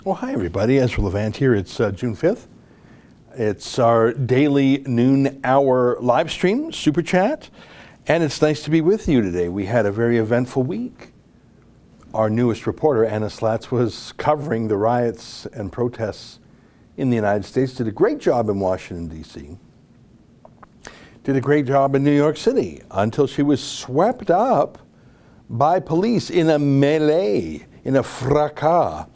Well, hi everybody, Ezra Levant here. It's June 5th. It's our daily noon hour live stream, Super Chat, and it's nice to be with you today. We had a very eventful week. Our newest reporter, Anna Slatz, was covering the riots and protests in the United States, did a great job in Washington, D.C., did a great job in New York City until she was swept up by police in a melee, in a fracas,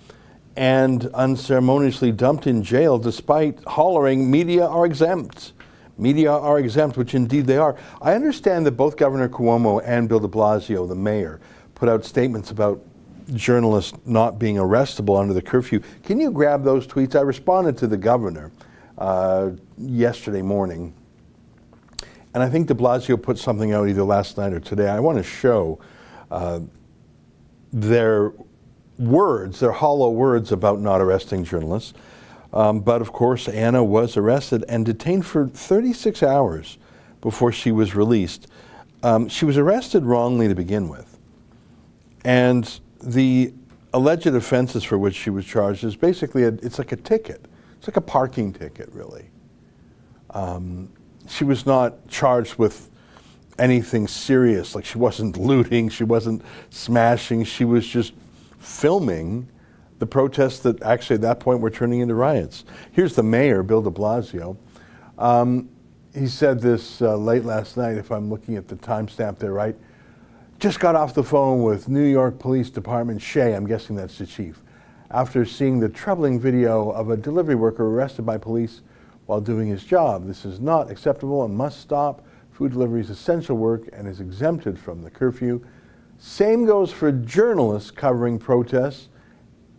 and unceremoniously dumped in jail despite hollering, "Media are exempt. Media are exempt," which indeed they are. I understand that both Governor Cuomo and Bill de Blasio, the mayor, put out statements about journalists not being arrestable under the curfew. Can you grab those tweets? I responded to the governor yesterday morning, and I think de Blasio put something out either last night or today. I want to show their words, their hollow words about not arresting journalists. But of course, Anna was arrested and detained for 36 hours before she was released. She was arrested wrongly to begin with. And the alleged offenses for which she was charged is basically, it's like a ticket. It's like a parking ticket, really. She was not charged with anything serious, like she wasn't looting, she wasn't smashing, she was just filming the protests that actually at that point were turning into riots. Here's the mayor, Bill de Blasio. He said this late last night, if I'm looking at the timestamp there right. Just got off the phone with New York Police Department Shea, I'm guessing that's the chief, after seeing the troubling video of a delivery worker arrested by police while doing his job. This is not acceptable and must stop. Food delivery is essential work and is exempted from the curfew. Same goes for journalists covering protests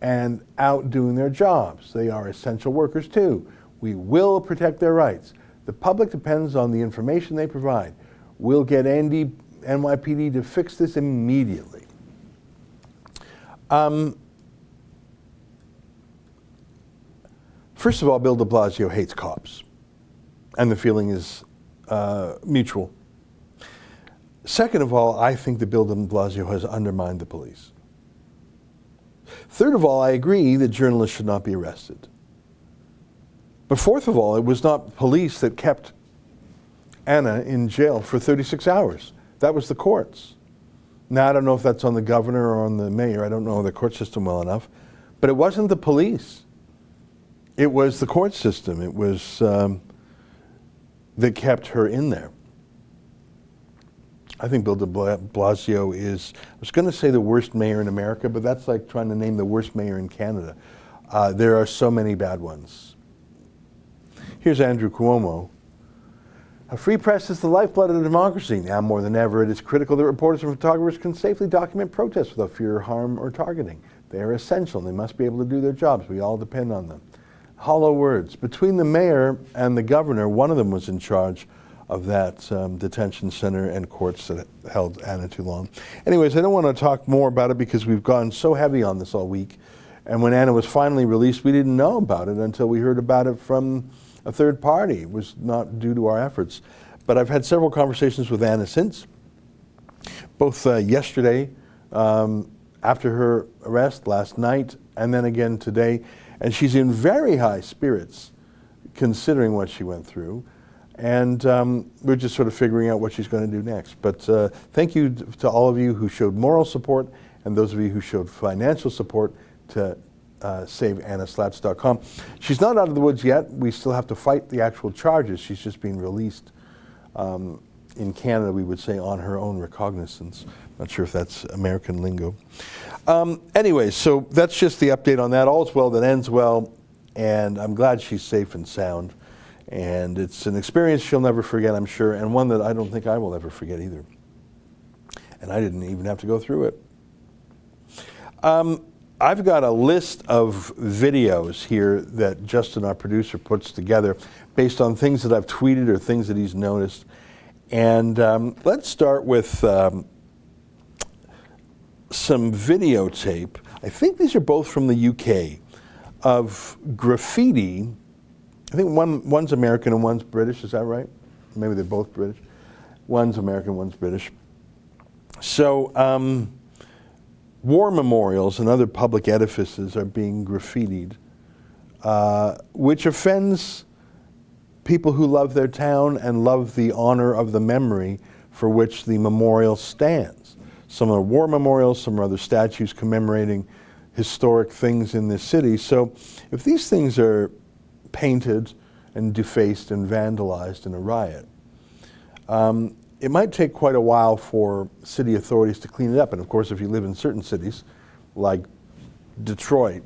and out doing their jobs. They are essential workers too. We will protect their rights. The public depends on the information they provide. We'll get NYPD to fix this immediately. First of all, Bill de Blasio hates cops, and the feeling is mutual. Second of all, I think that Bill de Blasio has undermined the police. Third of all, I agree that journalists should not be arrested. But fourth of all, it was not police that kept Anna in jail for 36 hours. That was the courts. Now, I don't know if that's on the governor or on the mayor. I don't know the court system well enough. But it wasn't the police. It was the court system. It was that kept her in there. I think Bill de Blasio is, I was going to say the worst mayor in America, but that's like trying to name the worst mayor in Canada. There are so many bad ones. Here's Andrew Cuomo. A free press is the lifeblood of the democracy. Now more than ever, it is critical that reporters and photographers can safely document protests without fear, harm, or targeting. They are essential and they must be able to do their jobs. We all depend on them. Hollow words. Between the mayor and the governor, one of them was in charge of that detention center and courts that held Anna too long. Anyways, I don't want to talk more about it because we've gone so heavy on this all week. And when Anna was finally released, we didn't know about it until we heard about it from a third party. It was not due to our efforts. But I've had several conversations with Anna since, both yesterday, after her arrest, last night, and then again today. And she's in very high spirits, considering what she went through. And we're just sort of figuring out what she's going to do next. But thank you to all of you who showed moral support and those of you who showed financial support to SaveAnnaSlatz.com. She's not out of the woods yet. We still have to fight the actual charges. She's just being released. In Canada, we would say on her own recognizance. Not sure if that's American lingo. Anyway, so that's just the update on that. All's well that ends well, and I'm glad she's safe and sound. And it's an experience she'll never forget, I'm sure, and one that I don't think I will ever forget either. And I didn't even have to go through it. I've got a list of videos here that Justin, our producer, puts together based on things that I've tweeted or things that he's noticed. And let's start with some videotape. I think these are both from the UK, of graffiti. I think one's American and one's British, is that right? Maybe they're both British. One's American, one's British. So war memorials and other public edifices are being graffitied, which offends people who love their town and love the honor of the memory for which the memorial stands. Some are war memorials, some are other statues commemorating historic things in this city. So if these things are painted and defaced and vandalized in a riot, it might take quite a while for city authorities to clean it up. And of course, if you live in certain cities, like Detroit,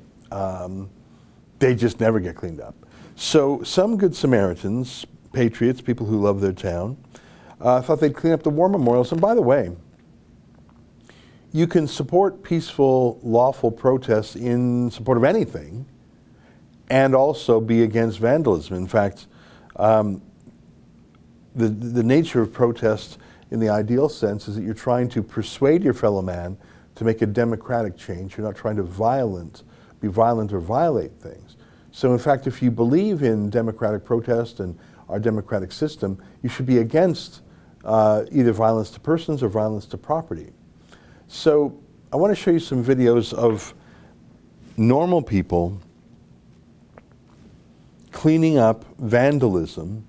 they just never get cleaned up. So some good Samaritans, patriots, people who love their town, thought they'd clean up the war memorials. And by the way, you can support peaceful, lawful protests in support of anything and also be against vandalism. In fact, the nature of protest in the ideal sense is that you're trying to persuade your fellow man to make a democratic change. You're not trying to be violent or violate things. So in fact, if you believe in democratic protest and our democratic system, you should be against either violence to persons or violence to property. So I want to show you some videos of normal people cleaning up vandalism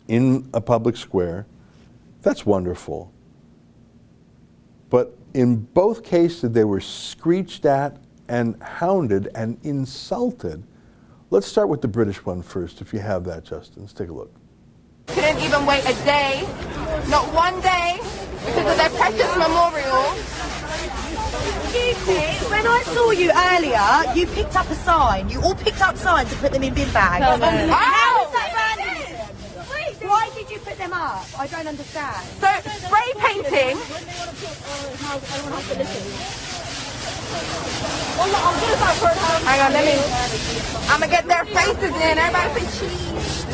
in a public square. That's wonderful. But in both cases, they were screeched at and hounded and insulted. Let's start with the British one first, if you have that, Justin. Let's take a look. Couldn't even wait a day, not one day, because of their precious memorial. Excuse me, when I saw you earlier, you picked up a sign. You all picked up signs and put them in bin bags. How is that random? Why did you put them up? I don't understand. So, spray painting. Hang on, I'm gonna get their faces in. Everybody say cheese.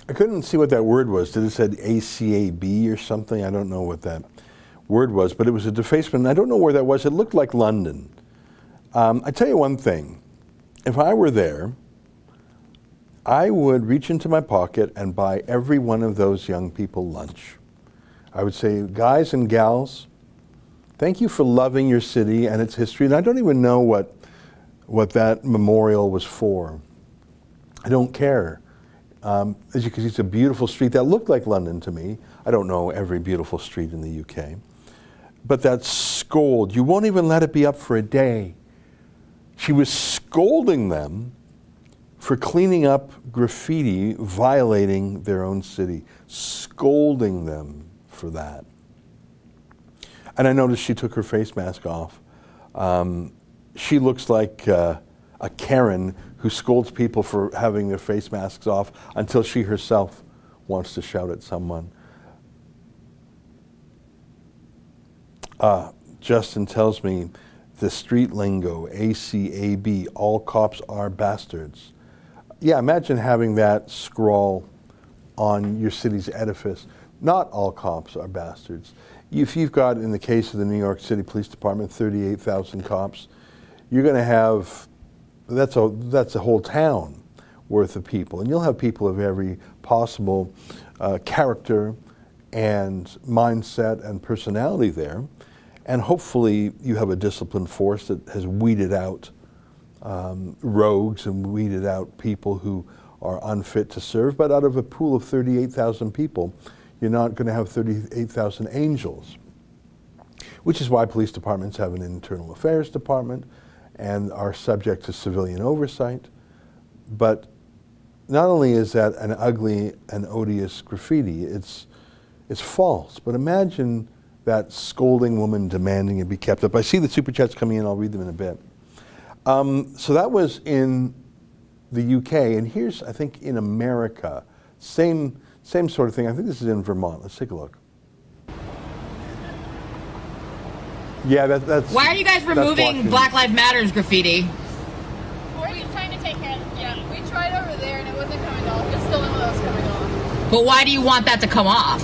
I couldn't see what that word was. Did it say ACAB or something? I don't know what that word was, but it was a defacement. I don't know where that was. It looked like London. I tell you one thing. If I were there, I would reach into my pocket and buy every one of those young people lunch. I would say, guys and gals, thank you for loving your city and its history. And I don't even know what that memorial was for. I don't care. As you can see, it's a beautiful street that looked like London to me. I don't know every beautiful street in the UK. But that scold, you won't even let it be up for a day. She was scolding them for cleaning up graffiti, violating their own city, scolding them for that. And I noticed she took her face mask off. She looks like a Karen who scolds people for having their face masks off until she herself wants to shout at someone. Justin tells me the street lingo, ACAB, all cops are bastards. Yeah, imagine having that scrawl on your city's edifice. Not all cops are bastards. If you've got, in the case of the New York City Police Department, 38,000 cops, you're going to have, that's a whole town worth of people. And you'll have people of every possible character and mindset and personality there. And hopefully you have a disciplined force that has weeded out rogues and weeded out people who are unfit to serve. But out of a pool of 38,000 people, you're not going to have 38,000 angels, which is why police departments have an internal affairs department and are subject to civilian oversight. But not only is that an ugly and odious graffiti, it's false. But imagine that scolding woman demanding it be kept up. I see the super chats coming in. I'll read them in a bit. So that was in the UK, and here's, I think, in America, same sort of thing. I think this is in Vermont. Let's take a look. Yeah, that's. Why are you guys removing Black Lives Matter's graffiti? We're just trying to take care of it. Yeah, we tried over there and it wasn't coming off. It still was coming off. But why do you want that to come off?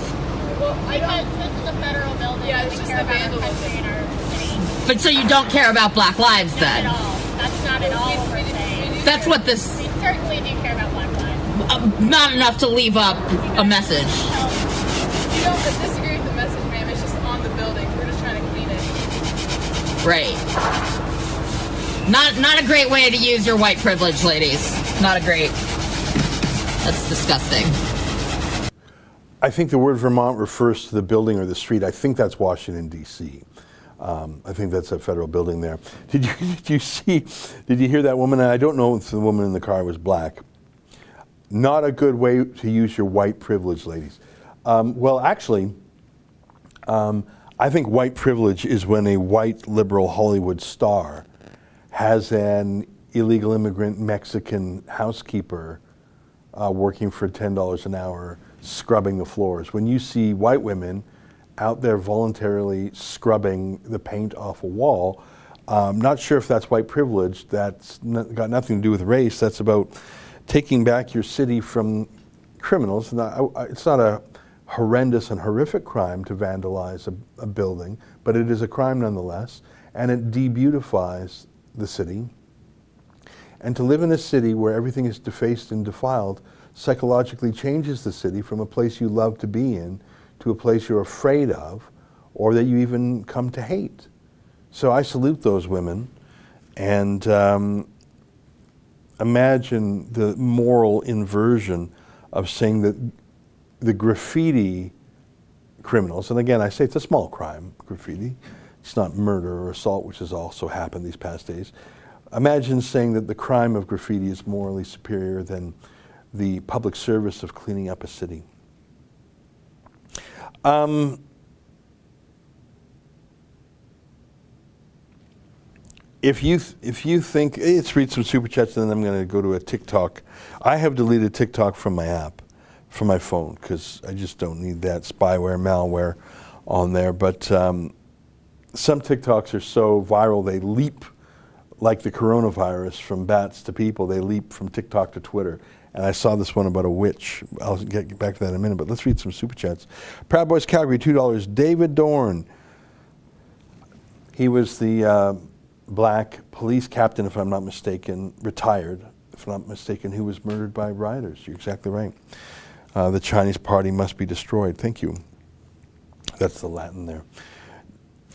Well, because this is a federal building. Yeah, it's just the vandalism. But so you don't care about Black lives then? Not at all. That's not at all That's what this. We certainly do care about Black lives. Not enough to leave up a message. You don't disagree with the message, ma'am. It's just on the building. We're just trying to clean it. Right. Not a great way to use your white privilege, ladies. Not a great. That's disgusting. I think the word Vermont refers to the building or the street. I think that's Washington, D.C. I think that's a federal building there. Did you hear that woman? I don't know if the woman in the car was black. Not a good way to use your white privilege, ladies. Well, actually, I think white privilege is when a white liberal Hollywood star has an illegal immigrant Mexican housekeeper working for $10 an hour scrubbing the floors. When you see white women out there voluntarily scrubbing the paint off a wall, not sure if that's white privilege. That's got nothing to do with race. That's about taking back your city from criminals. It's not a horrendous and horrific crime to vandalize a building, but it is a crime nonetheless, and it de-beautifies the city. And to live in a city where everything is defaced and defiled psychologically changes the city from a place you love to be in to a place you're afraid of, or that you even come to hate. So I salute those women, and imagine the moral inversion of saying that the graffiti criminals, and again I say it's a small crime, graffiti, it's not murder or assault, which has also happened these past days. Imagine saying that the crime of graffiti is morally superior than the public service of cleaning up a city. If you think, let's read some super chats and then I'm going to go to a TikTok. I have deleted TikTok from my app, from my phone, because I just don't need that spyware, malware on there. But some TikToks are so viral, they leap like the coronavirus from bats to people. They leap from TikTok to Twitter. And I saw this one about a witch. I'll get back to that in a minute, but let's read some super chats. Proud Boys Calgary, $2. David Dorn. He was the black police captain, if I'm not mistaken, retired, if I'm not mistaken, who was murdered by rioters. You're exactly right. The Chinese party must be destroyed. Thank you. That's the Latin there.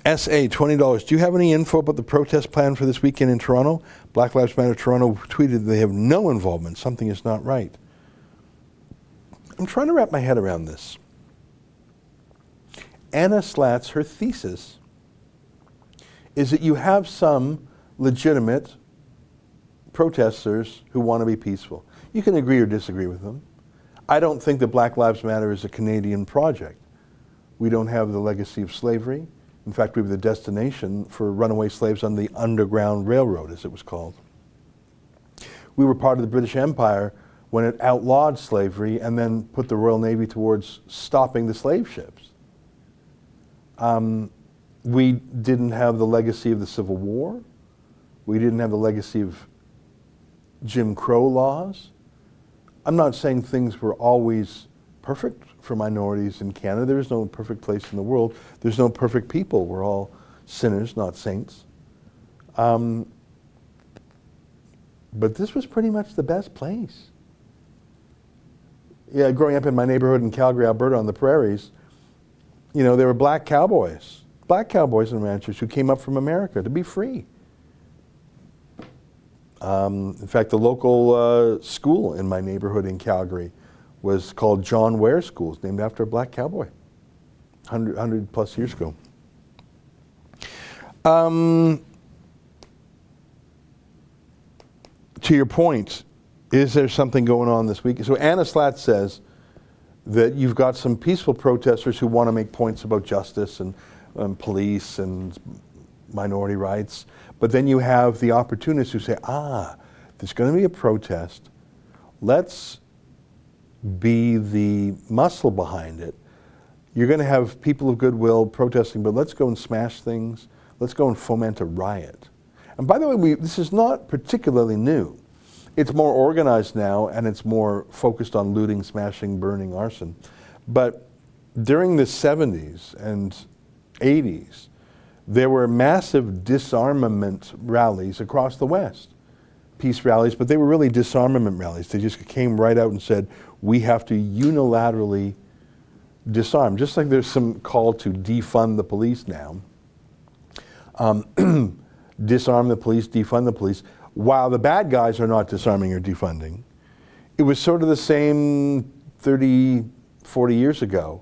SA, $20. Do you have any info about the protest plan for this weekend in Toronto? Black Lives Matter Toronto tweeted they have no involvement. Something is not right. I'm trying to wrap my head around this. Anna Slatz, her thesis is that you have some legitimate protesters who want to be peaceful. You can agree or disagree with them. I don't think that Black Lives Matter is a Canadian project. We don't have the legacy of slavery. In fact, we were the destination for runaway slaves on the Underground Railroad, as it was called. We were part of the British Empire when it outlawed slavery and then put the Royal Navy towards stopping the slave ships. We didn't have the legacy of the Civil War. We didn't have the legacy of Jim Crow laws. I'm not saying things were always perfect for minorities in Canada. There is no perfect place in the world. There's no perfect people. We're all sinners, not saints. But this was pretty much the best place. Yeah, growing up in my neighborhood in Calgary, Alberta, on the prairies, you know, there were black cowboys and ranchers who came up from America to be free. In fact, the local school in my neighborhood in Calgary was called John Ware School. It's named after a black cowboy, 100 plus years ago. To your point, is there something going on this week? So Anna Slatz says that you've got some peaceful protesters who want to make points about justice and police and minority rights, but then you have the opportunists who say, there's going to be a protest. Let's be the muscle behind it. You're going to have people of goodwill protesting, but let's go and smash things. Let's go and foment a riot. And by the way, this is not particularly new. It's more organized now, and it's more focused on looting, smashing, burning, arson. But during the 70s and 80s, there were massive disarmament rallies across the West peace rallies, but they were really disarmament rallies. They just came right out and said, we have to unilaterally disarm. Just like there's some call to defund the police now. Disarm the police, defund the police. While the bad guys are not disarming or defunding, it was sort of the same 30, 40 years ago.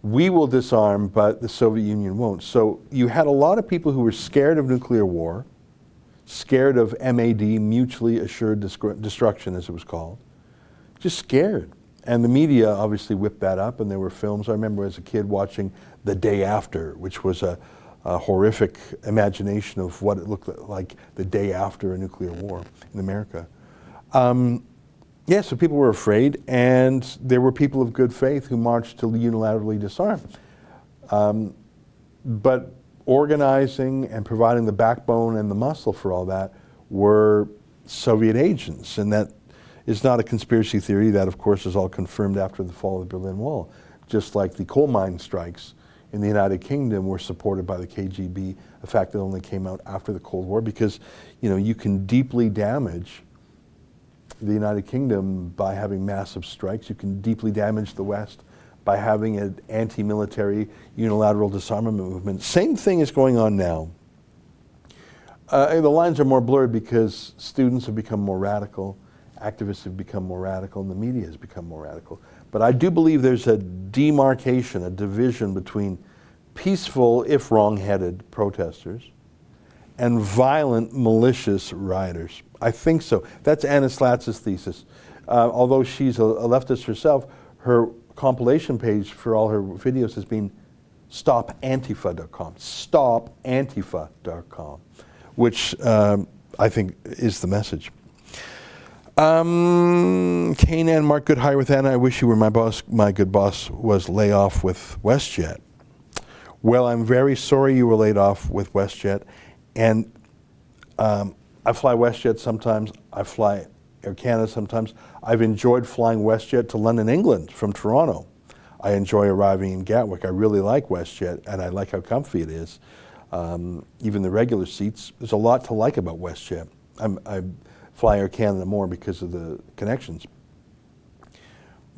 We will disarm, but the Soviet Union won't. So you had a lot of people who were scared of nuclear war, scared of MAD, mutually assured destruction, as it was called, just scared. And the media obviously whipped that up, and there were films. I remember as a kid watching The Day After, which was a horrific imagination of what it looked like the day after a nuclear war in America. Yeah, so people were afraid, and there were people of good faith who marched to unilaterally disarm. But organizing and providing the backbone and the muscle for all that were Soviet agents, and that is not a conspiracy theory. That, of course, is all confirmed after the fall of the Berlin Wall. Just like the coal mine strikes in the United Kingdom were supported by the KGB, a fact that only came out after the Cold War, because you can deeply damage the United Kingdom by having massive strikes. You can deeply damage the West by having an anti-military unilateral disarmament movement. Same thing is going on now. The lines are more blurred because students have become more radical, activists have become more radical, and the media has become more radical. But I do believe there's a demarcation, a division between peaceful, if wrong-headed, protesters and violent, malicious rioters. I think so. That's Anna Slatz's thesis. Although she's a leftist herself, her compilation page for all her videos has been stopantifa.com. Stopantifa.com, which I think is the message. Kane and Mark, good hire with Anna. I wish you were my boss. My good boss was laid off with WestJet. Well, I'm very sorry you were laid off with WestJet. And I fly WestJet sometimes. I fly Air Canada sometimes. I've enjoyed flying WestJet to London, England from Toronto. I enjoy arriving in Gatwick. I really like WestJet, and I like how comfy it is. Even the regular seats, there's a lot to like about WestJet. I fly Air Canada more because of the connections.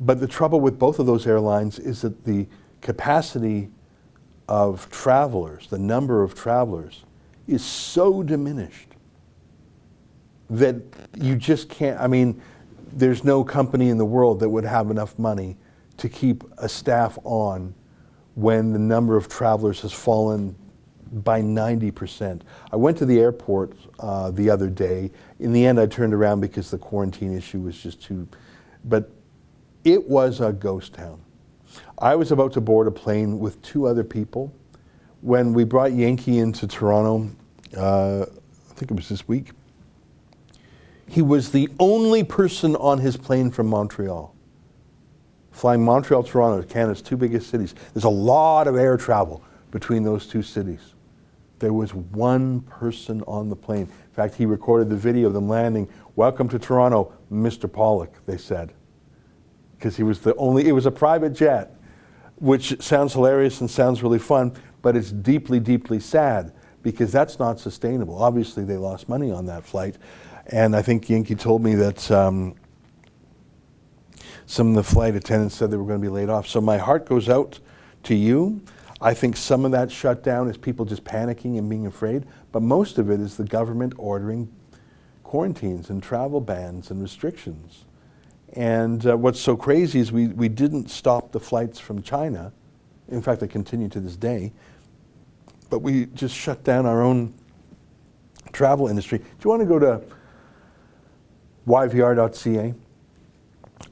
But the trouble with both of those airlines is that the capacity of travelers, the number of travelers, is so diminished that you just can't, there's no company in the world that would have enough money to keep a staff on when the number of travelers has fallen by 90%. I went to the airport the other day. In the end, I turned around because the quarantine issue was just too, but it was a ghost town. I was about to board a plane with 2 other people when we brought Yankee into Toronto. I think it was this week. He was the only person on his plane from Montreal. Flying Montreal, Toronto, Canada's 2 biggest cities. There's a lot of air travel between those 2 cities. There was 1 person on the plane. In fact, he recorded the video of them landing. "Welcome to Toronto, Mr. Pollock," they said. Because he was the only, it was a private jet, which sounds hilarious and sounds really fun, but it's deeply, deeply sad because that's not sustainable. Obviously, they lost money on that flight. And I think Yankee told me that some of the flight attendants said they were going to be laid off. So my heart goes out to you. I think some of that shutdown is people just panicking and being afraid, but most of it is the government ordering quarantines and travel bans and restrictions. And what's so crazy is we didn't stop the flights from China. In fact, they continue to this day. But we just shut down our own travel industry. Do you want to go to yvr.ca?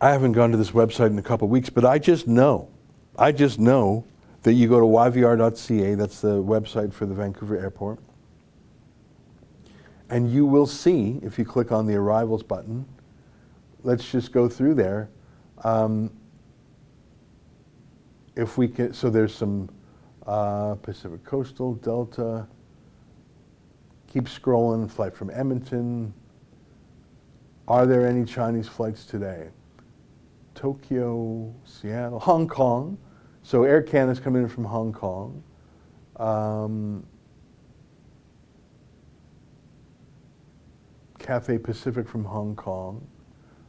I haven't gone to this website in a couple of weeks, but I just know that you go to yvr.ca, that's the website for the Vancouver airport, and you will see, if you click on the arrivals button, let's just go through there. If we can, so there's some Pacific Coastal, Delta, keep scrolling, flight from Edmonton. Are there any Chinese flights today? Tokyo, Seattle, Hong Kong. So Air Canada's coming in from Hong Kong. Cathay Pacific from Hong Kong.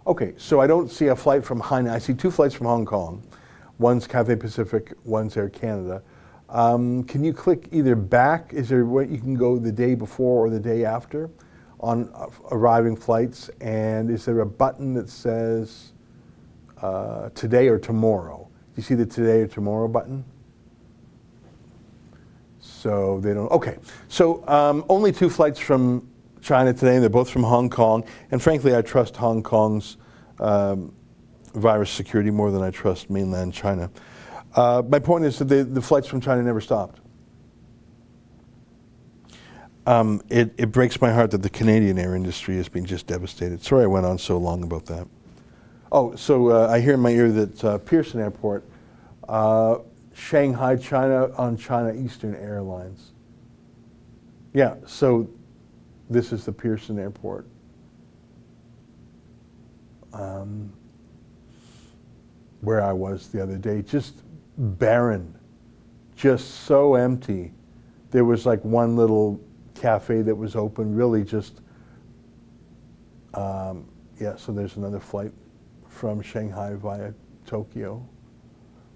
Okay, so I don't see a flight from Hainan. I see 2 flights from Hong Kong. One's Cathay Pacific, one's Air Canada. Can you click either back? Is there a way you can go the day before or the day after on arriving flights? And is there a button that says today or tomorrow? Do you see the today or tomorrow button? So they don't, okay. So only 2 flights from China today, and they're both from Hong Kong. And frankly, I trust Hong Kong's virus security more than I trust mainland China. My point is that the flights from China never stopped. It breaks my heart that the Canadian air industry has been just devastated. Sorry I went on so long about that. Oh, so I hear in my ear that Pearson Airport, Shanghai, China on China Eastern Airlines. Yeah, so this is the Pearson Airport. Where I was the other day, just barren, just so empty. There was like one little cafe that was open, really just, yeah, so there's another flight from Shanghai via Tokyo.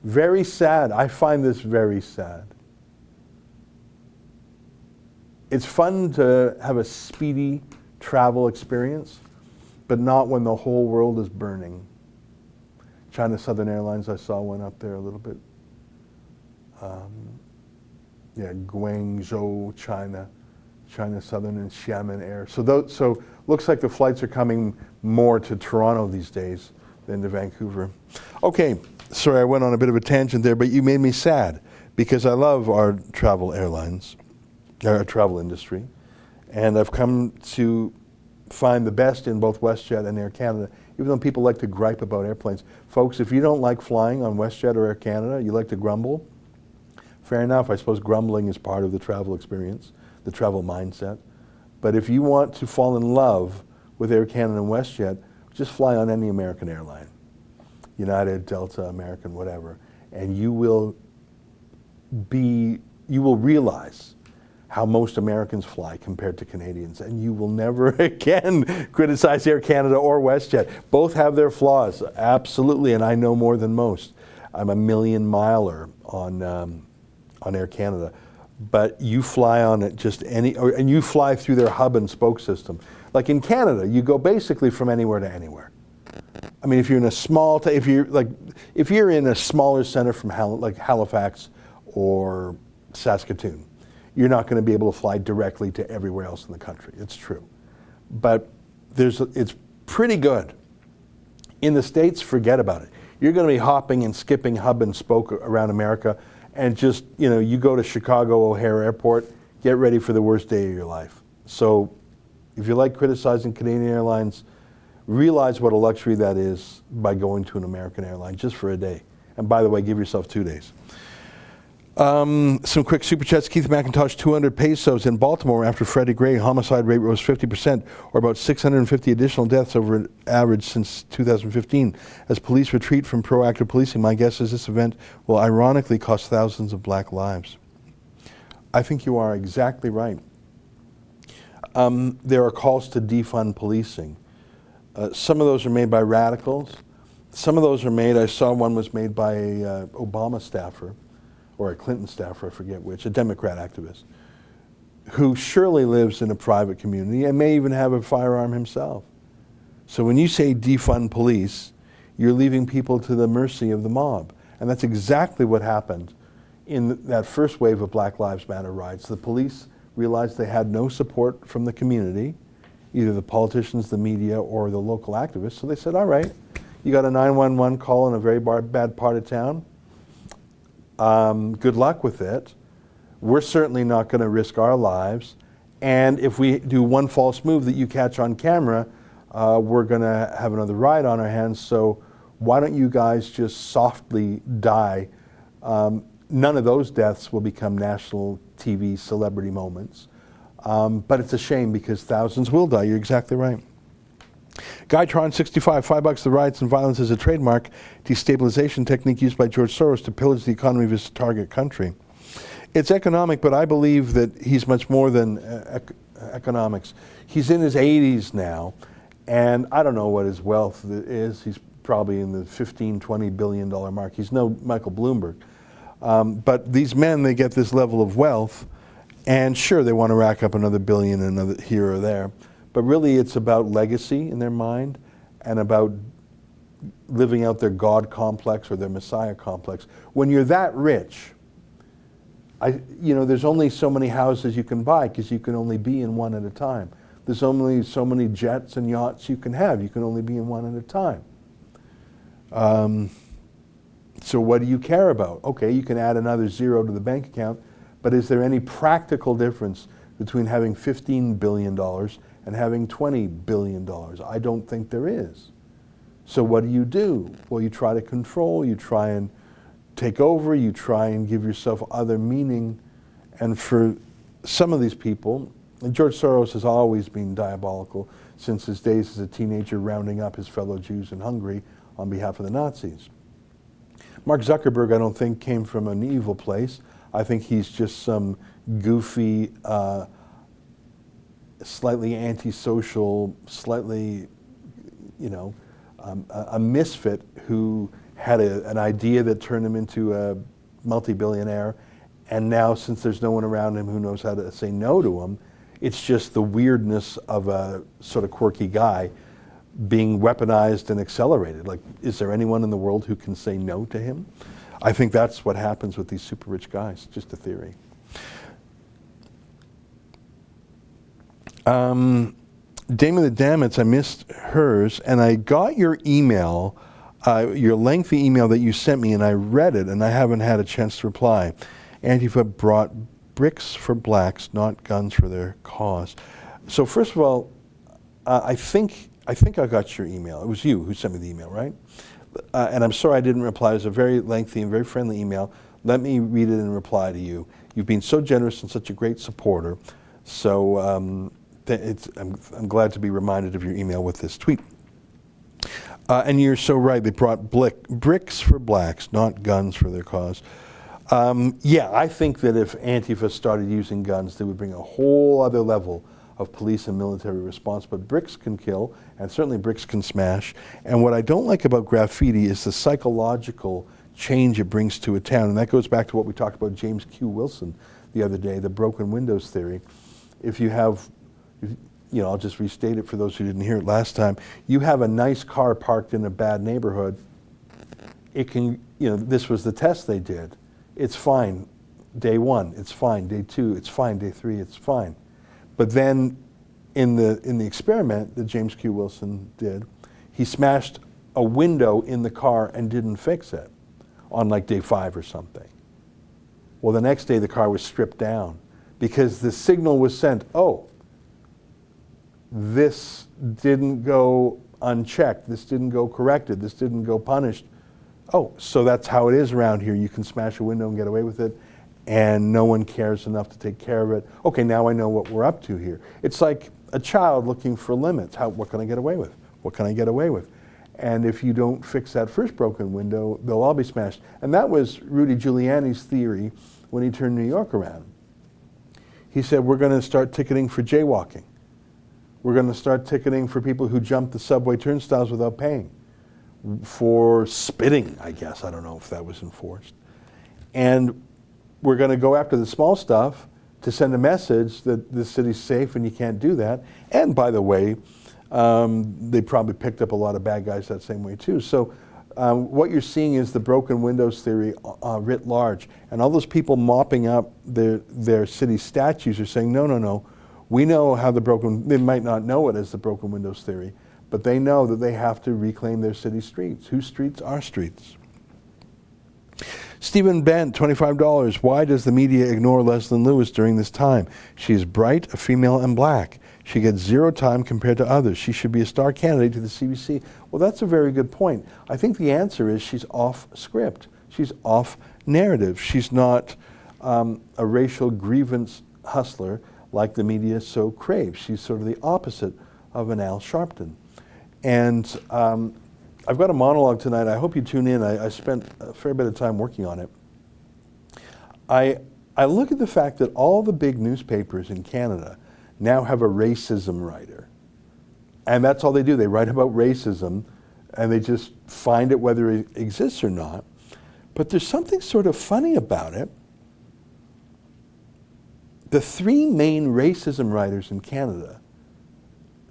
Very sad. I find this very sad. It's fun to have a speedy travel experience, but not when the whole world is burning. China Southern Airlines, I saw one up there a little bit. Yeah, Guangzhou, China, China Southern and Xiamen Air. So looks like the flights are coming more to Toronto these days than to Vancouver. Okay, sorry I went on a bit of a tangent there, but you made me sad because I love our travel airlines, our travel industry, and I've come to find the best in both WestJet and Air Canada, even though people like to gripe about airplanes. Folks, if you don't like flying on WestJet or Air Canada, you like to grumble, fair enough. I suppose grumbling is part of the travel experience, the travel mindset. But if you want to fall in love with Air Canada and WestJet, just fly on any American airline, United, Delta, American, whatever, and you will realize how most Americans fly compared to Canadians, and you will never again criticize Air Canada or WestJet. Both have their flaws, absolutely, and I know more than most. I'm a million miler on Air Canada, but you fly on it just and you fly through their hub and spoke system. Like in Canada, you go basically from anywhere to anywhere. I mean, if you're in a if you're in a smaller center from like Halifax or Saskatoon, you're not going to be able to fly directly to everywhere else in the country. It's true. But it's pretty good. In the States, forget about it. You're going to be hopping and skipping hub and spoke around America, and just, you go to Chicago O'Hare Airport, get ready for the worst day of your life. So if you like criticizing Canadian Airlines, realize what a luxury that is by going to an American airline just for a day. And by the way, give yourself 2 days. Some quick super chats. Keith McIntosh, 200 pesos in Baltimore after Freddie Gray. Homicide rate rose 50%, or about 650 additional deaths over an average since 2015. As police retreat from proactive policing, my guess is this event will ironically cost thousands of black lives. I think you are exactly right. There are calls to defund policing. Some of those are made by radicals. Some of those are made, I saw one was made by a Obama staffer, or a Clinton staffer, I forget which, a Democrat activist, who surely lives in a private community and may even have a firearm himself. So when you say defund police, you're leaving people to the mercy of the mob. And that's exactly what happened in that first wave of Black Lives Matter riots. The police realized they had no support from the community, either the politicians, the media, or the local activists. So they said, all right, you got a 911 call in a very bad part of town. Good luck with it. We're certainly not going to risk our lives. And if we do one false move that you catch on camera, we're going to have another riot on our hands. So why don't you guys just softly die? None of those deaths will become national TV celebrity moments. But it's a shame because thousands will die. You're exactly right. Guytron65, $5. The riots and violence is a trademark destabilization technique used by George Soros to pillage the economy of his target country. It's economic, but I believe that he's much more than economics. He's in his 80s now, and I don't know what his wealth is. He's probably in the $15-20 billion mark. He's no Michael Bloomberg. But these men, they get this level of wealth, and sure, they want to rack up another billion another here or there. But really, it's about legacy in their mind and about living out their God complex or their Messiah complex. When you're that rich, there's only so many houses you can buy because you can only be in one at a time. There's only so many jets and yachts you can have. You can only be in one at a time. So what do you care about? Okay, you can add another zero to the bank account, but is there any practical difference between having $15 billion and having $20 billion? I don't think there is. So what do? Well, you try to control, you try and take over, you try and give yourself other meaning. And for some of these people, and George Soros has always been diabolical since his days as a teenager rounding up his fellow Jews in Hungary on behalf of the Nazis. Mark Zuckerberg, I don't think, came from an evil place. I think he's just some goofy, slightly antisocial, slightly, a misfit who had an idea that turned him into a multi-billionaire, and now, since there's no one around him who knows how to say no to him, it's just the weirdness of a sort of quirky guy being weaponized and accelerated. Like, is there anyone in the world who can say no to him? I think that's what happens with these super rich guys, just a theory. Damon the Dammits, I missed hers, and I got your email, your lengthy email that you sent me, and I read it, and I haven't had a chance to reply. Antifa brought bricks for blacks, not guns for their cause. So first of all, I think I got your email. It was you who sent me the email, right? And I'm sorry I didn't reply. It was a very lengthy and very friendly email. Let me read it and reply to you. You've been so generous and such a great supporter. So I'm glad to be reminded of your email with this tweet. And you're so right. They brought bricks for blacks, not guns for their cause. Yeah, I think that if Antifa started using guns, they would bring a whole other level of police and military response. But bricks can kill, and certainly bricks can smash. And what I don't like about graffiti is the psychological change it brings to a town. And that goes back to what we talked about James Q. Wilson the other day, the broken windows theory. If you have, I'll just restate it for those who didn't hear it last time. You have a nice car parked in a bad neighborhood. It can, this was the test they did. It's fine. Day one, it's fine. Day two, it's fine. Day three, it's fine. But then in the experiment that James Q. Wilson did, he smashed a window in the car and didn't fix it on like day 5 or something. Well, the next day the car was stripped down because the signal was sent, oh, this didn't go unchecked, this didn't go corrected, this didn't go punished. Oh, so that's how it is around here. You can smash a window and get away with it, and no one cares enough to take care of it. Okay, now I know what we're up to here. It's like a child looking for limits. What can I get away with? What can I get away with? And if you don't fix that first broken window, they'll all be smashed. And that was Rudy Giuliani's theory when he turned New York around. He said, we're going to start ticketing for jaywalking. We're going to start ticketing for people who jump the subway turnstiles without paying. For spitting, I guess. I don't know if that was enforced. And we're going to go after the small stuff to send a message that the city's safe and you can't do that. And by the way, they probably picked up a lot of bad guys that same way too. So what you're seeing is the broken windows theory writ large. And all those people mopping up their city statues are saying, no, no, no. We know how they might not know it as the broken windows theory, but they know that they have to reclaim their city streets. Whose streets? Our streets. Stephen Bent, $25. Why does the media ignore Leslie Lewis during this time? She is bright, a female, and black. She gets 0 time compared to others. She should be a star candidate to the CBC. Well, that's a very good point. I think the answer is she's off script. She's off narrative. She's not a racial grievance hustler like the media so craves. She's sort of the opposite of an Al Sharpton. And I've got a monologue tonight. I hope you tune in. I spent a fair bit of time working on it. I look at the fact that all the big newspapers in Canada now have a racism writer. And that's all they do. They write about racism, and they just find it whether it exists or not. But there's something sort of funny about it. The three main racism writers in Canada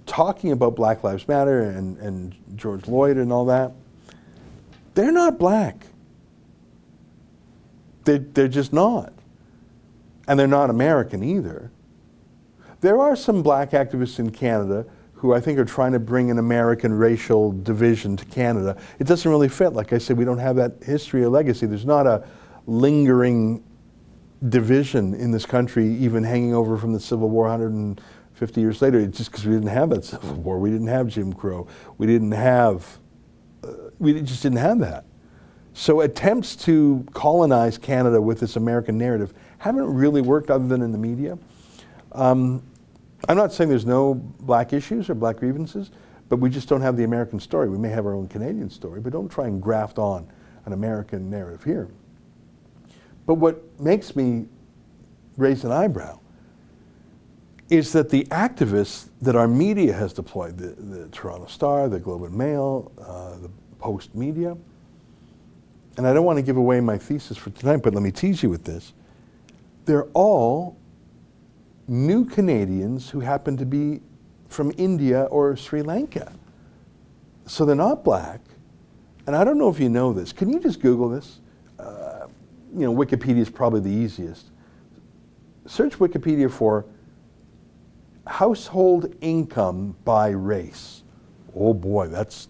talking about Black Lives Matter and George Floyd and all that, they're not black. They're just not. And they're not American either. There are some black activists in Canada who I think are trying to bring an American racial division to Canada. It doesn't really fit. Like I said, we don't have that history or legacy. There's not a lingering division in this country, even hanging over from the Civil War 150 years later. It's just because we didn't have that Civil War. We didn't have Jim Crow. We just didn't have that. So attempts to colonize Canada with this American narrative haven't really worked other than in the media. I'm not saying there's no black issues or black grievances, but we just don't have the American story. We may have our own Canadian story, but don't try and graft on an American narrative here. But what makes me raise an eyebrow is that the activists that our media has deployed, the Toronto Star, the Globe and Mail, the Post media, and I don't want to give away my thesis for tonight, but let me tease you with this. They're all new Canadians who happen to be from India or Sri Lanka. So they're not black. And I don't know if you know this. Can you just Google this? Wikipedia is probably the easiest. Search Wikipedia for household income by race. Oh boy, that's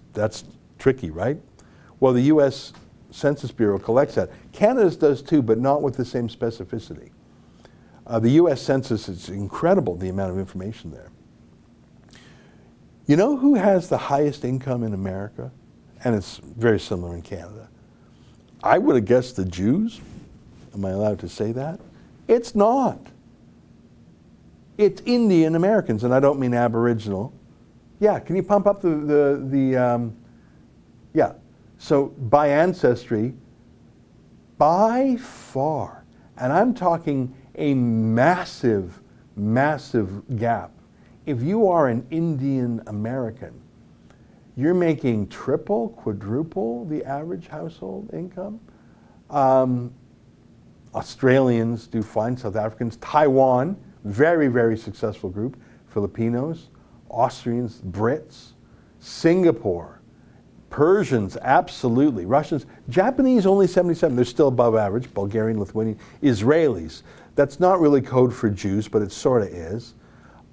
tricky, right? Well, the U.S. Census Bureau collects that. Canada's does too, but not with the same specificity. The U.S. Census is incredible, the amount of information there. You know who has the highest income in America? And it's very similar in Canada. I would have guessed the Jews. Am I allowed to say that? It's not. It's Indian Americans, and I don't mean Aboriginal. Yeah, can you pump up yeah. So by ancestry, by far, and I'm talking a massive, massive gap. If you are an Indian American, you're making triple, quadruple the average household income. Australians do fine, South Africans, Taiwan, very, very successful group, Filipinos, Austrians, Brits, Singapore, Persians, absolutely, Russians, Japanese only 77, they're still above average, Bulgarian, Lithuanian, Israelis, that's not really code for Jews, but it sort of is.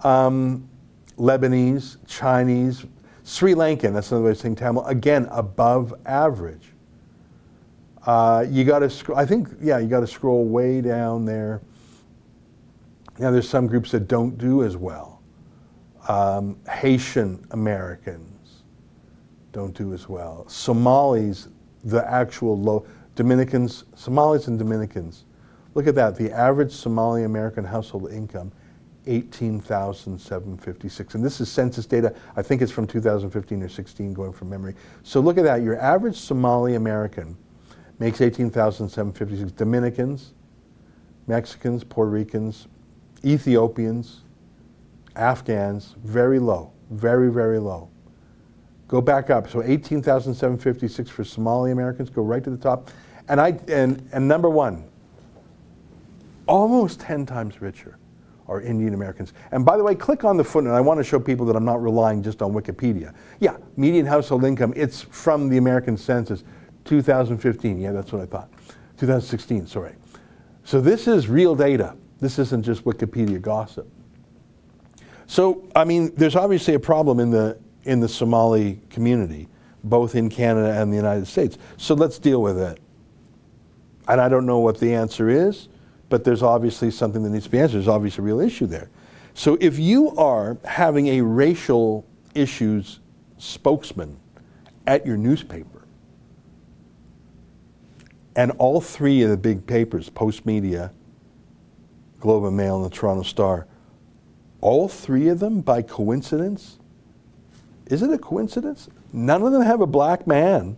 Lebanese, Chinese, Sri Lankan, that's another way of saying Tamil, again, above average. You got to, I think, yeah, you got to scroll way down there. Now, there's some groups that don't do as well. Haitian Americans don't do as well. Somalis, the actual low, Dominicans, Somalis and Dominicans. Look at that, the average Somali American household income, $18,756. And this is census data. I think it's from 2015 or 16, going from memory. So look at that, your average Somali American makes $18,756. Dominicans, Mexicans, Puerto Ricans, Ethiopians, Afghans, very low, very, very low. Go back up, so 18,756 for Somali Americans, go right to the top. And number one, almost 10 times richer are Indian Americans. And by the way, click on the footnote. I want to show people that I'm not relying just on Wikipedia. Yeah, median household income, it's from the American Census, 2015, yeah, that's what I thought. 2016, sorry. So this is real data. This isn't just Wikipedia gossip. So, I mean, there's obviously a problem in the Somali community, both in Canada and the United States. So let's deal with it. And I don't know what the answer is, but there's obviously something that needs to be answered. There's obviously a real issue there. So if you are having a racial issues spokesman at your newspaper, and all three of the big papers, Post Media, Globe and Mail, and the Toronto Star, all three of them, by coincidence, is it a coincidence? None of them have a black man,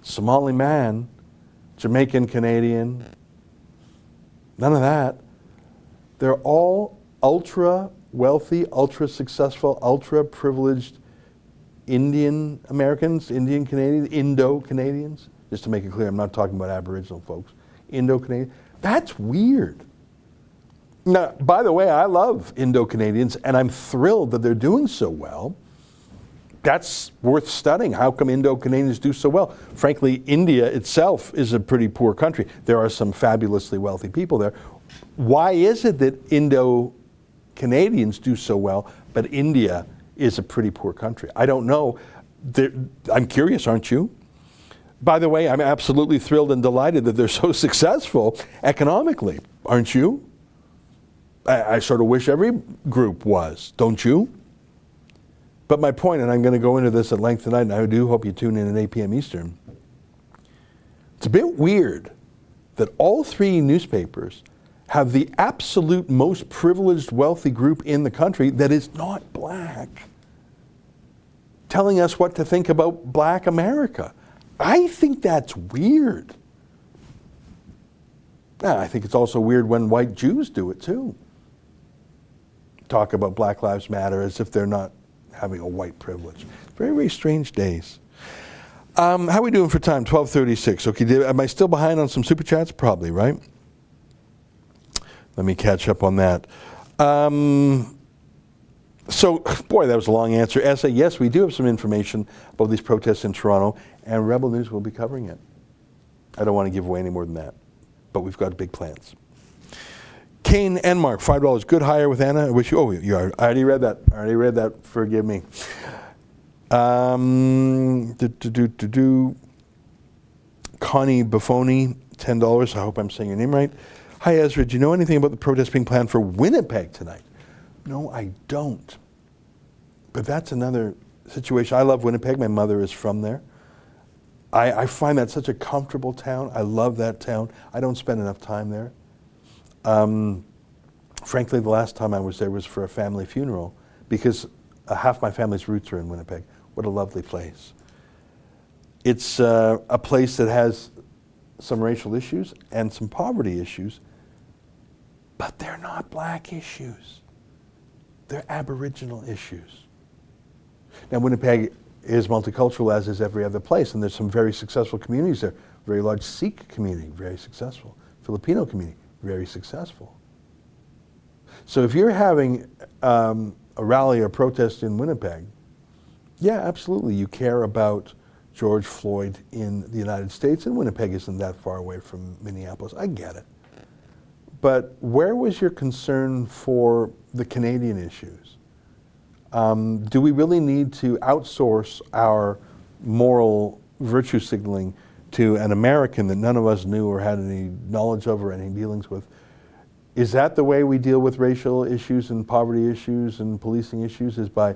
Somali man, Jamaican Canadian, none of that. They're all ultra wealthy, ultra-successful, ultra-privileged Indian Americans, Indian Canadians, Indo-Canadians. Just to make it clear, I'm not talking about Aboriginal folks. Indo-Canadian. That's weird. Now, by the way, I love Indo-Canadians, and I'm thrilled that they're doing so well. That's worth studying. How come Indo-Canadians do so well? Frankly, India itself is a pretty poor country. There are some fabulously wealthy people there. Why is it that Indo-Canadians do so well, but India is a pretty poor country? I don't know. I'm curious, aren't you? By the way, I'm absolutely thrilled and delighted that they're so successful economically, aren't you? I sort of wish every group was, don't you? But my point, and I'm going to go into this at length tonight, and I do hope you tune in at 8 p.m. Eastern. It's a bit weird that all three newspapers have the absolute most privileged, wealthy group in the country that is not black, telling us what to think about black America. I think that's weird. I think it's also weird when white Jews do it too. Talk about Black Lives Matter as if they're not having a white privilege. Very, very strange days. How are we doing for time? 12:36. Okay, am I still behind on some super chats? Probably, right? Let me catch up on that. So, boy, that was a long answer. Essay, yes, we do have some information about these protests in Toronto, and Rebel News will be covering it. I don't want to give away any more than that, but we've got big plans. Kane and Mark, $5. Good hire with Anna. I wish you. Oh, you are. I already read that. Forgive me. Connie Buffoni, $10. I hope I'm saying your name right. Hi, Ezra. Do you know anything about the protest being planned for Winnipeg tonight? No, I don't. But that's another situation. I love Winnipeg. My mother is from there. I find that such a comfortable town. I love that town. I don't spend enough time there. Frankly, the last time I was there was for a family funeral because half my family's roots are in Winnipeg. What a lovely place. It's a place that has some racial issues and some poverty issues, but they're not black issues. They're Aboriginal issues. Now, Winnipeg is multicultural, as is every other place, and there's some very successful communities there. Very large Sikh community, very successful. Filipino community, very successful. So if you're having a rally or protest in Winnipeg, yeah, absolutely, you care about George Floyd in the United States, and Winnipeg isn't that far away from Minneapolis. I get it. But where was your concern for the Canadian issues? Do we really need to outsource our moral virtue signaling to an American that none of us knew or had any knowledge of or any dealings with? Is that the way we deal with racial issues and poverty issues and policing issues, is by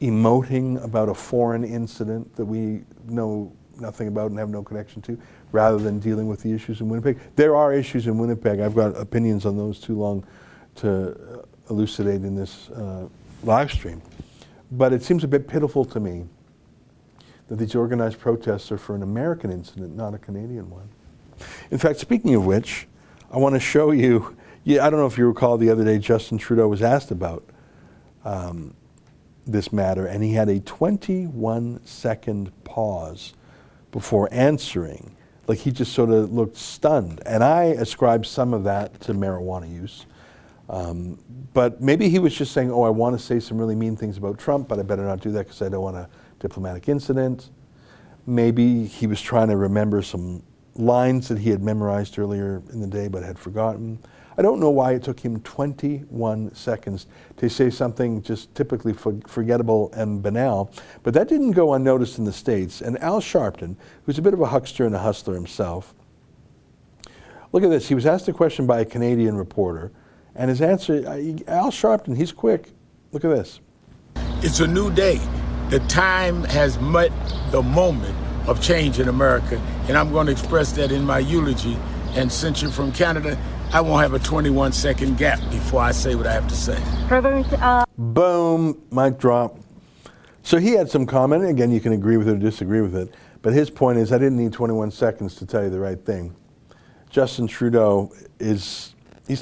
emoting about a foreign incident that we know nothing about and have no connection to, rather than dealing with the issues in Winnipeg? There are issues in Winnipeg. I've got opinions on those too long to elucidate in this live stream. But it seems a bit pitiful to me that these organized protests are for an American incident, not a Canadian one. In fact, speaking of which, I want to show you, I don't know if you recall the other day Justin Trudeau was asked about this matter, and he had a 21-second pause before answering. Like he just sort of looked stunned. And I ascribe some of that to marijuana use. But maybe he was just saying, I want to say some really mean things about Trump, but I better not do that because I don't want a diplomatic incident. Maybe he was trying to remember some lines that he had memorized earlier in the day but had forgotten. I don't know why it took him 21 seconds to say something just typically forgettable and banal, but that didn't go unnoticed in the States. And Al Sharpton, who's a bit of a huckster and a hustler himself, look at this. He was asked a question by a Canadian reporter, and his answer, Al Sharpton, he's quick. Look at this. It's a new day. The time has met the moment of change in America, and I'm going to express that in my eulogy. And since you're from Canada, I won't have a 21-second gap before I say what I have to say. Boom, mic drop. So he had some comment. Again, you can agree with it or disagree with it. But his point is, I didn't need 21 seconds to tell you the right thing. Justin Trudeau he's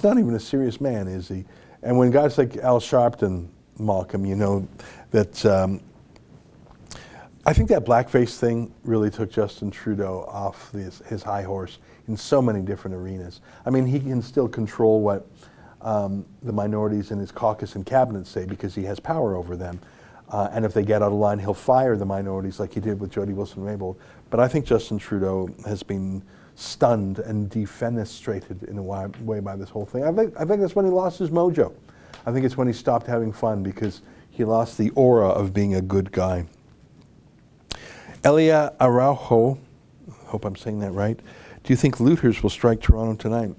not even a serious man, is he? And when guys like Al Sharpton mock him, you know that I think that blackface thing really took Justin Trudeau off his high horse in so many different arenas. I mean, he can still control what the minorities in his caucus and cabinet say because he has power over them. And if they get out of line, he'll fire the minorities like he did with Jody Wilson-Raybould. But I think Justin Trudeau has been stunned and defenestrated in a way by this whole thing. I think that's when he lost his mojo. I think it's when he stopped having fun because he lost the aura of being a good guy. Elia Araujo, hope I'm saying that right. Do you think looters will strike Toronto tonight?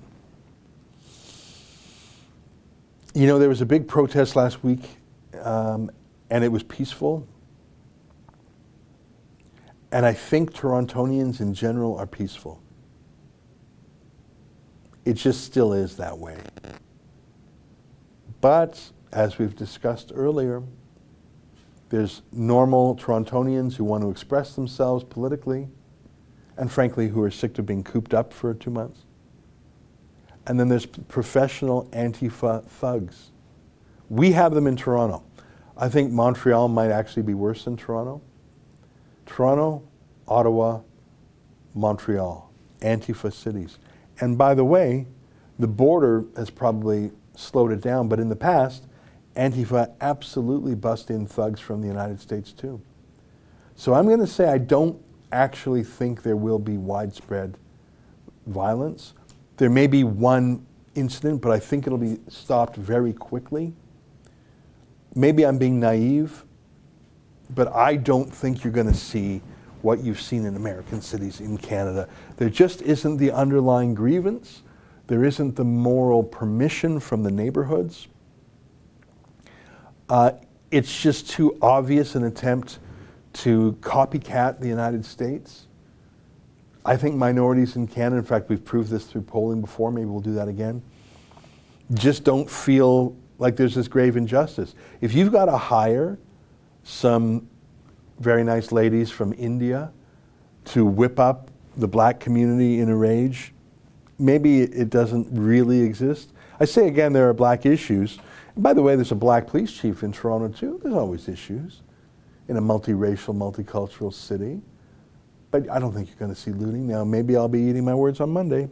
You know, there was a big protest last week, and it was peaceful. And I think Torontonians in general are peaceful. It just still is that way. But, as we've discussed earlier, there's normal Torontonians who want to express themselves politically, and frankly, who are sick of being cooped up for 2 months. And then there's professional Antifa thugs. We have them in Toronto. I think Montreal might actually be worse than Toronto. Toronto, Ottawa, Montreal, Antifa cities. And by the way, the border has probably slowed it down, but in the past, Antifa absolutely bust in thugs from the United States too. So I'm going to say I don't actually think there will be widespread violence. There may be one incident, but I think it'll be stopped very quickly. Maybe I'm being naive, but I don't think you're going to see what you've seen in American cities in Canada. There just isn't the underlying grievance. There isn't the moral permission from the neighborhoods. It's just too obvious an attempt to copycat the United States. I think minorities in Canada, in fact, we've proved this through polling before, maybe we'll do that again, just don't feel like there's this grave injustice. If you've got to hire some very nice ladies from India to whip up the black community in a rage, maybe it doesn't really exist. I say again, there are black issues. And by the way, there's a black police chief in Toronto too. There's always issues in a multiracial, multicultural city. But I don't think you're going to see looting. Now, maybe I'll be eating my words on Monday.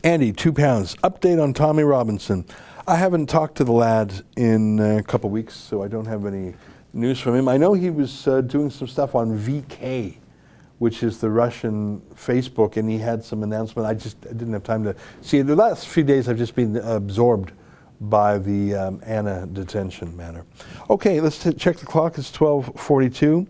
Andy, £2. Update on Tommy Robinson. I haven't talked to the lad in a couple weeks, so I don't have any news from him. I know he was doing some stuff on VK, which is the Russian Facebook, and he had some announcement. I didn't have time to see it. The last few days I've just been absorbed by the Anna detention matter. Okay, let's check the clock. It's 12:42.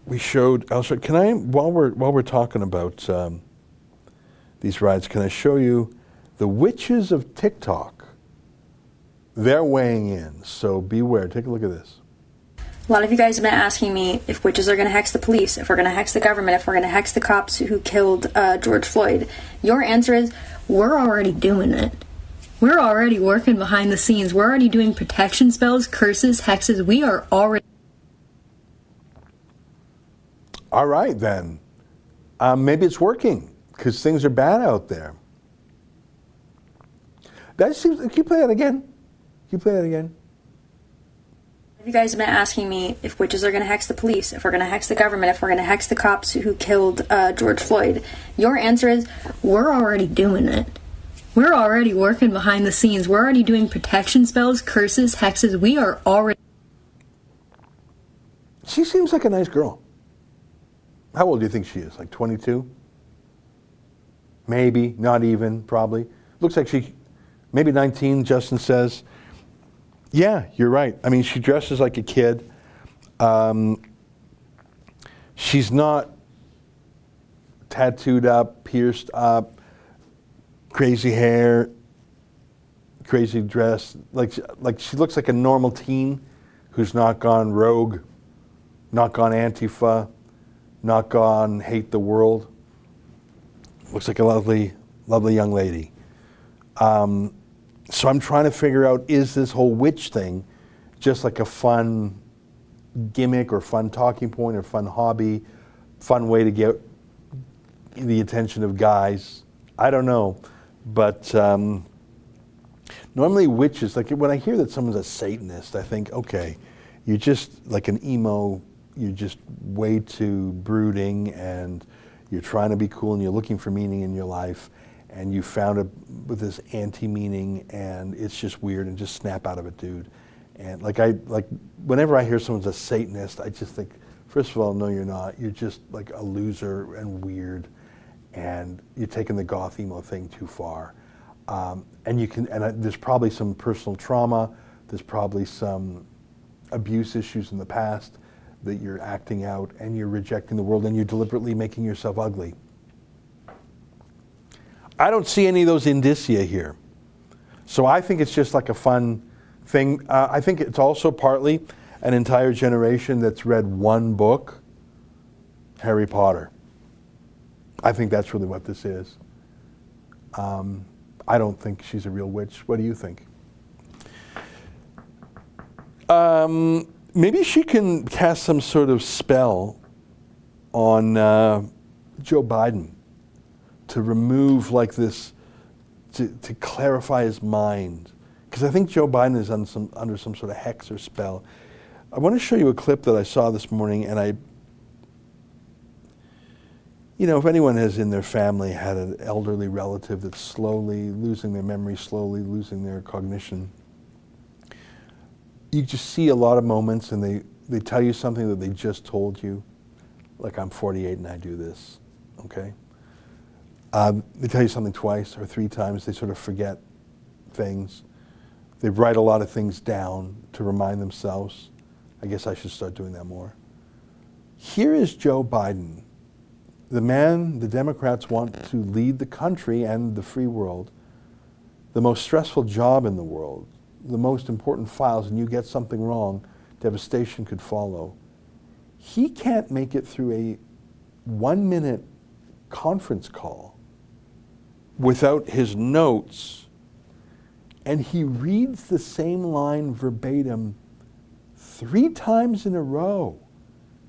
We showed. Can I, while we're talking about these riots, can I show you the witches of TikTok? They're weighing in, so beware. Take a look at this. A lot of you guys have been asking me if witches are going to hex the police, if we're going to hex the government, if we're going to hex the cops who killed George Floyd. Your answer is, we're already doing it. We're already working behind the scenes. We're already doing protection spells, curses, hexes. We are already... All right, then. Maybe it's working, because things are bad out there. That seems... Can you play that again? Can you play that again? You guys have been asking me if witches are going to hex the police, if we're going to hex the government, if we're going to hex the cops who killed George Floyd. Your answer is, we're already doing it. We're already working behind the scenes. We're already doing protection spells, curses, hexes. We are already... She seems like a nice girl. How old do you think she is? Like 22? Maybe, not even, probably. Looks like she, maybe 19, Justin says. Yeah, you're right. I mean, she dresses like a kid. She's not tattooed up, pierced up, crazy hair, crazy dress. Like she looks like a normal teen who's not gone rogue, not gone Antifa, not gone hate the world. Looks like a lovely, lovely young lady. So I'm trying to figure out, is this whole witch thing just like a fun gimmick or fun talking point or fun hobby, fun way to the attention of guys. I don't know, but normally witches, like when I hear that someone's a Satanist, I think, okay, you're just like an emo, you're just way too brooding, and you're trying to be cool, and you're looking for meaning in your life, and you found it with this anti-meaning, and it's just weird, and just snap out of it, dude. And like whenever I hear someone's a Satanist, I just think, first of all, no, you're not. You're just like a loser and weird, and you're taking the goth emo thing too far. And there's probably some personal trauma. There's probably some abuse issues in the past that you're acting out, and you're rejecting the world, and you're deliberately making yourself ugly. I don't see any of those indicia here. So I think it's just like a fun thing. I think it's also partly an entire generation that's read one book, Harry Potter. I think that's really what this is. I don't think she's a real witch. What do you think? Maybe she can cast some sort of spell on Joe Biden to remove like this, to clarify his mind. Because I think Joe Biden is under some sort of hex or spell. I want to show you a clip that I saw this morning, and if anyone has in their family had an elderly relative that's slowly losing their memory, slowly losing their cognition, you just see a lot of moments, and they tell you something that they just told you, like, I'm 48 and I do this, okay? They tell you something twice or three times, they sort of forget things. They write a lot of things down to remind themselves. I guess I should start doing that more. Here is Joe Biden, the man the Democrats want to lead the country and the free world, the most stressful job in the world, the most important files, and you get something wrong, devastation could follow. He can't make it through a 1-minute conference call without his notes, and he reads the same line verbatim 3 times in a row.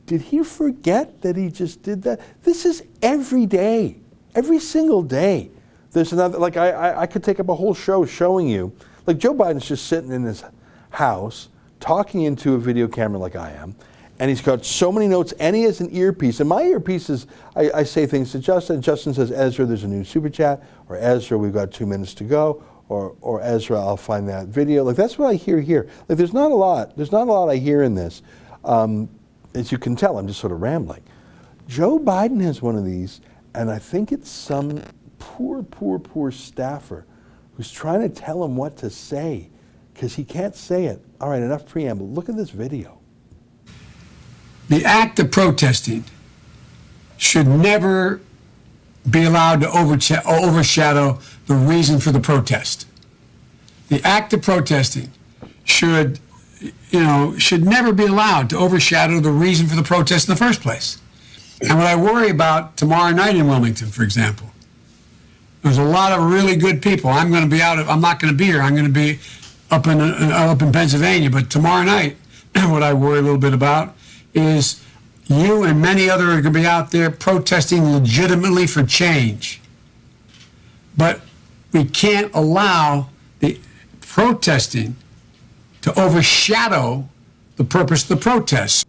Did he forget that he just did that? This is every day, every single day. There's another, like I could take up a whole show showing you, like Joe Biden's just sitting in his house talking into a video camera like I am, and he's got so many notes, and he has an earpiece. And my earpiece is, I say things to Justin. Justin says, Ezra, there's a new super chat, or Ezra, we've got 2 minutes to go, or Ezra, I'll find that video. Like that's what I hear here. Like there's not a lot I hear in this. As you can tell, I'm just sort of rambling. Joe Biden has one of these, and I think it's some poor staffer who's trying to tell him what to say because he can't say it. All right, enough preamble. Look at this video. The act of protesting should never be allowed to overshadow the reason for the protest. The act of protesting should never be allowed to overshadow the reason for the protest in the first place. And what I worry about tomorrow night in Wilmington, for example, there's a lot of really good people. I'm not going to be here. I'm going to be up in Pennsylvania. But tomorrow night, what I worry a little bit about is you and many others are going to be out there protesting legitimately for change. But we can't allow the protesting to overshadow the purpose of the protest.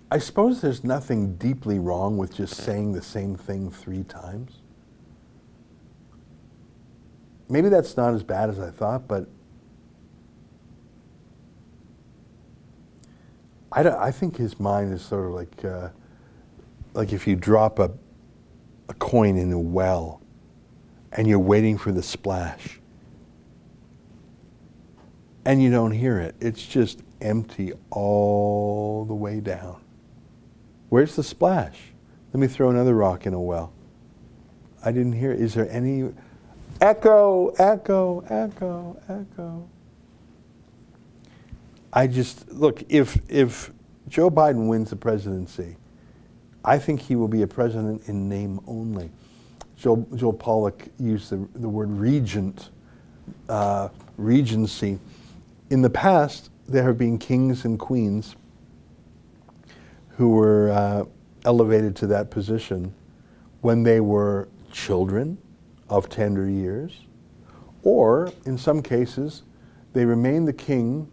I suppose there's nothing deeply wrong with just saying the same thing 3 times. Maybe that's not as bad as I thought, but I think his mind is sort of like if you drop a coin in a well and you're waiting for the splash and you don't hear it. It's just empty all the way down. Where's the splash? Let me throw another rock in a well. I didn't hear it. Is there any echo? I just, look, if Joe Biden wins the presidency, I think he will be a president in name only. Joel Pollack used the word regent, regency. In the past, there have been kings and queens who were elevated to that position when they were children of tender years, or in some cases, they remained the king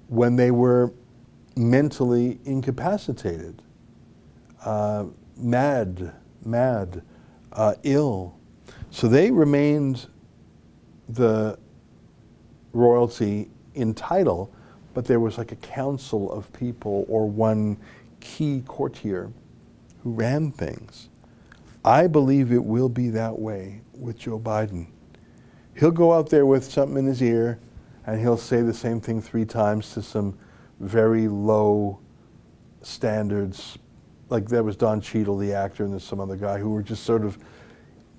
when they were mentally incapacitated, mad, ill. So they remained the royalty in title, but there was like a council of people or one key courtier who ran things. I believe it will be that way with Joe Biden. He'll go out there with something in his ear and he'll say the same thing 3 times to some very low standards. Like there was Don Cheadle, the actor, and there's some other guy who were just sort of,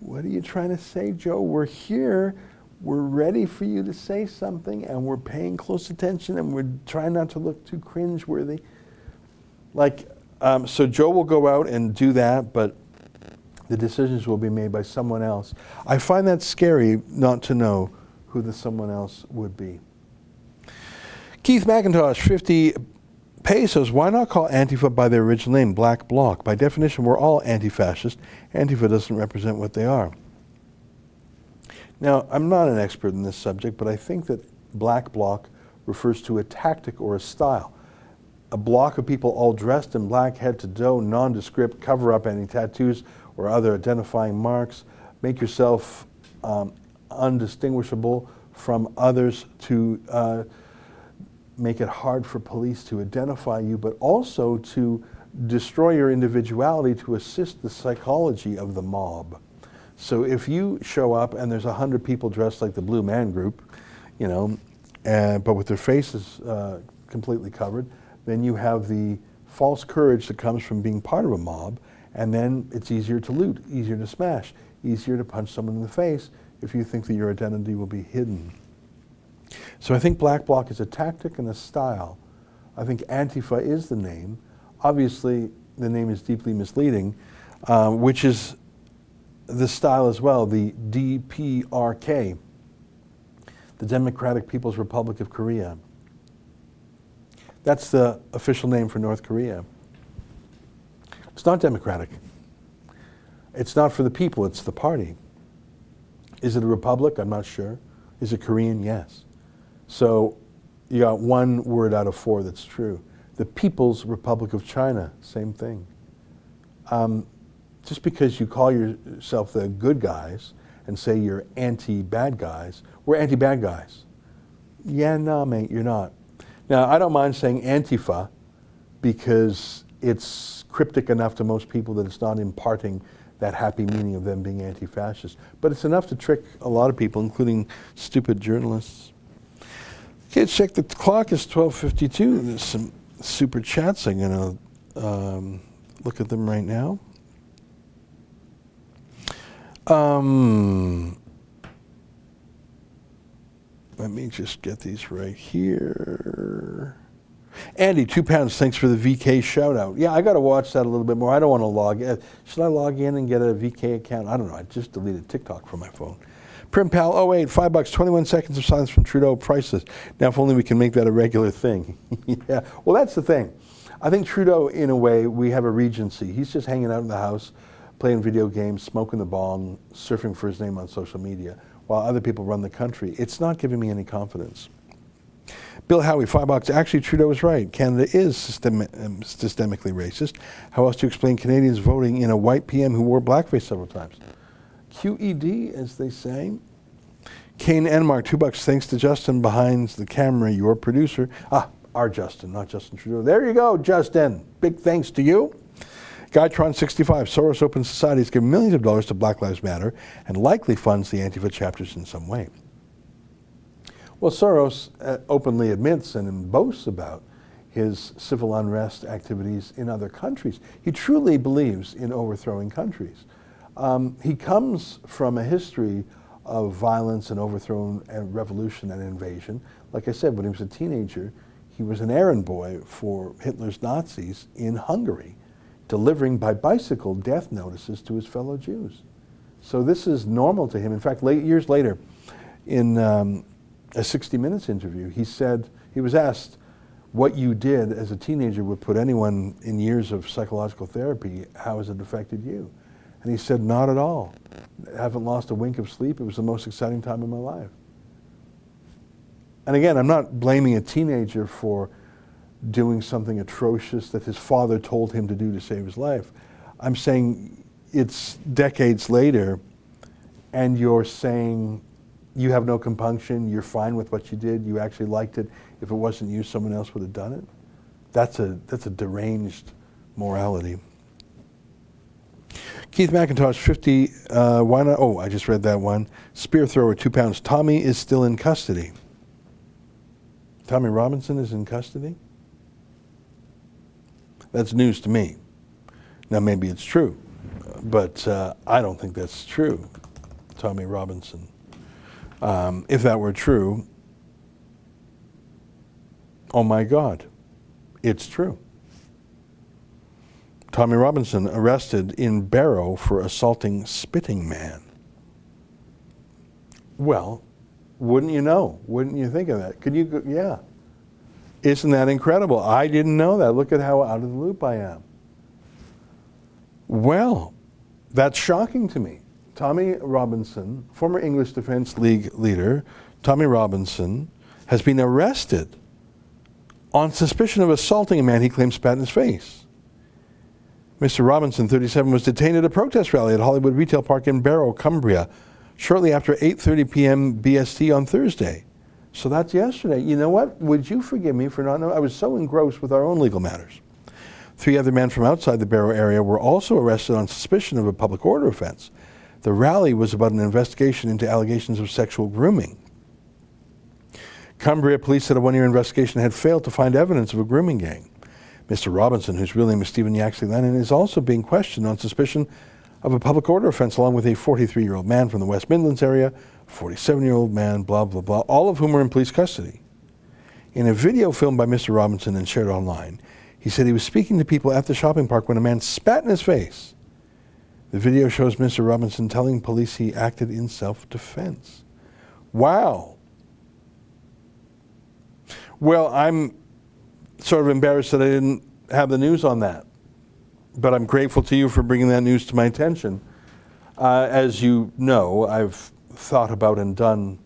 what are you trying to say, Joe? We're here. We're ready for you to say something, and we're paying close attention, and we're trying not to look too cringeworthy. Like, so Joe will go out and do that, but the decisions will be made by someone else. I find that scary not to know who the someone else would be. Keith McIntosh, 50 pesos. Why not call Antifa by their original name, Black Bloc? By definition, we're all anti-fascist. Antifa doesn't represent what they are. Now, I'm not an expert in this subject, but I think that Black Bloc refers to a tactic or a style. A block of people all dressed in black, head to toe, nondescript, cover up any tattoos or other identifying marks, make yourself undistinguishable from others to make it hard for police to identify you, but also to destroy your individuality to assist the psychology of the mob. So if you show up and there's 100 people dressed like the Blue Man Group, you know, but with their faces completely covered, then you have the false courage that comes from being part of a mob, and then it's easier to loot, easier to smash, easier to punch someone in the face if you think that your identity will be hidden. So I think Black Bloc is a tactic and a style. I think Antifa is the name. Obviously, the name is deeply misleading, which is the style as well, the DPRK, the Democratic People's Republic of Korea. That's the official name for North Korea. It's not democratic. It's not for the people, it's the party. Is it a republic? I'm not sure. Is it Korean? Yes. So you got 1 word out of 4 that's true. The People's Republic of China, same thing. Just because you call yourself the good guys and say you're anti-bad guys, we're anti-bad guys. Yeah, no, mate, you're not. Now, I don't mind saying Antifa because it's cryptic enough to most people that it's not imparting that happy meaning of them being anti-fascist. But it's enough to trick a lot of people, including stupid journalists. Okay, check the clock. It's 12:52. There's some super chats. I'm going to look at them right now. Let me just get these right here. Andy, £2. Thanks for the VK shout out. Yeah, I got to watch that a little bit more. I don't want to log in. Should I log in and get a VK account? I don't know. I just deleted TikTok from my phone. Primpal 08, $5, 21 seconds of silence from Trudeau, priceless. Now, if only we can make that a regular thing. Yeah. Well, that's the thing. I think Trudeau, in a way, we have a regency. He's just hanging out in the house, playing video games, smoking the bong, surfing for his name on social media, while other people run the country. It's not giving me any confidence. Bill Howie, $5. Actually, Trudeau is right. Canada is systemically racist. How else do you explain Canadians voting in a white PM who wore blackface several times? QED, as they say. Kane Enmark, $2. Thanks to Justin behind the camera, your producer. Our Justin, not Justin Trudeau. There you go, Justin. Big thanks to you. Guytron65, Soros Open Society has given millions of dollars to Black Lives Matter and likely funds the Antifa chapters in some way. Well, Soros openly admits and boasts about his civil unrest activities in other countries. He truly believes in overthrowing countries. He comes from a history of violence and overthrow and revolution and invasion. Like I said, when he was a teenager, he was an errand boy for Hitler's Nazis in Hungary, delivering by bicycle death notices to his fellow Jews. So this is normal to him. In fact, years later, in a 60 Minutes interview, he said, he was asked, what you did as a teenager would put anyone in years of psychological therapy. How has it affected you? And he said, not at all. I haven't lost a wink of sleep. It was the most exciting time of my life. And again, I'm not blaming a teenager for doing something atrocious that his father told him to do to save his life. I'm saying it's decades later, and you're saying you have no compunction, you're fine with what you did, you actually liked it. If it wasn't you, someone else would have done it. That's a deranged morality. Keith McIntosh, 50, why not? Oh, I just read that one. Spear thrower, 2 pounds. Tommy is still in custody. Tommy Robinson is in custody? That's news to me. Now, maybe it's true, but I don't think that's true, Tommy Robinson. If that were true, oh my God, it's true. Tommy Robinson arrested in Barrow for assaulting Spitting Man. Well, wouldn't you know? Wouldn't you think of that? Could you? Yeah. Isn't that incredible? I didn't know that. Look at how out of the loop I am. Well, that's shocking to me. Tommy Robinson, former English Defence League leader, Tommy Robinson, has been arrested on suspicion of assaulting a man he claims spat in his face. Mr. Robinson, 37, was detained at a protest rally at Hollywood Retail Park in Barrow, Cumbria, shortly after 8:30 p.m. BST on Thursday. So that's yesterday. You know what? Would you forgive me for not knowing? I was so engrossed with our own legal matters. 3 other men from outside the Barrow area were also arrested on suspicion of a public order offense. The rally was about an investigation into allegations of sexual grooming. Cumbria police said a 1-year investigation had failed to find evidence of a grooming gang. Mr. Robinson, whose real name is Stephen Yaxley Lennon, is also being questioned on suspicion of a public order offense, along with a 43-year-old man from the West Midlands area, a 47-year-old man, blah, blah, blah, all of whom are in police custody. In a video filmed by Mr. Robinson and shared online, he said he was speaking to people at the shopping park when a man spat in his face. The video shows Mr. Robinson telling police he acted in self-defense. Wow. Well, I'm sort of embarrassed that I didn't have the news on that. But I'm grateful to you for bringing that news to my attention. As you know, I've thought about and done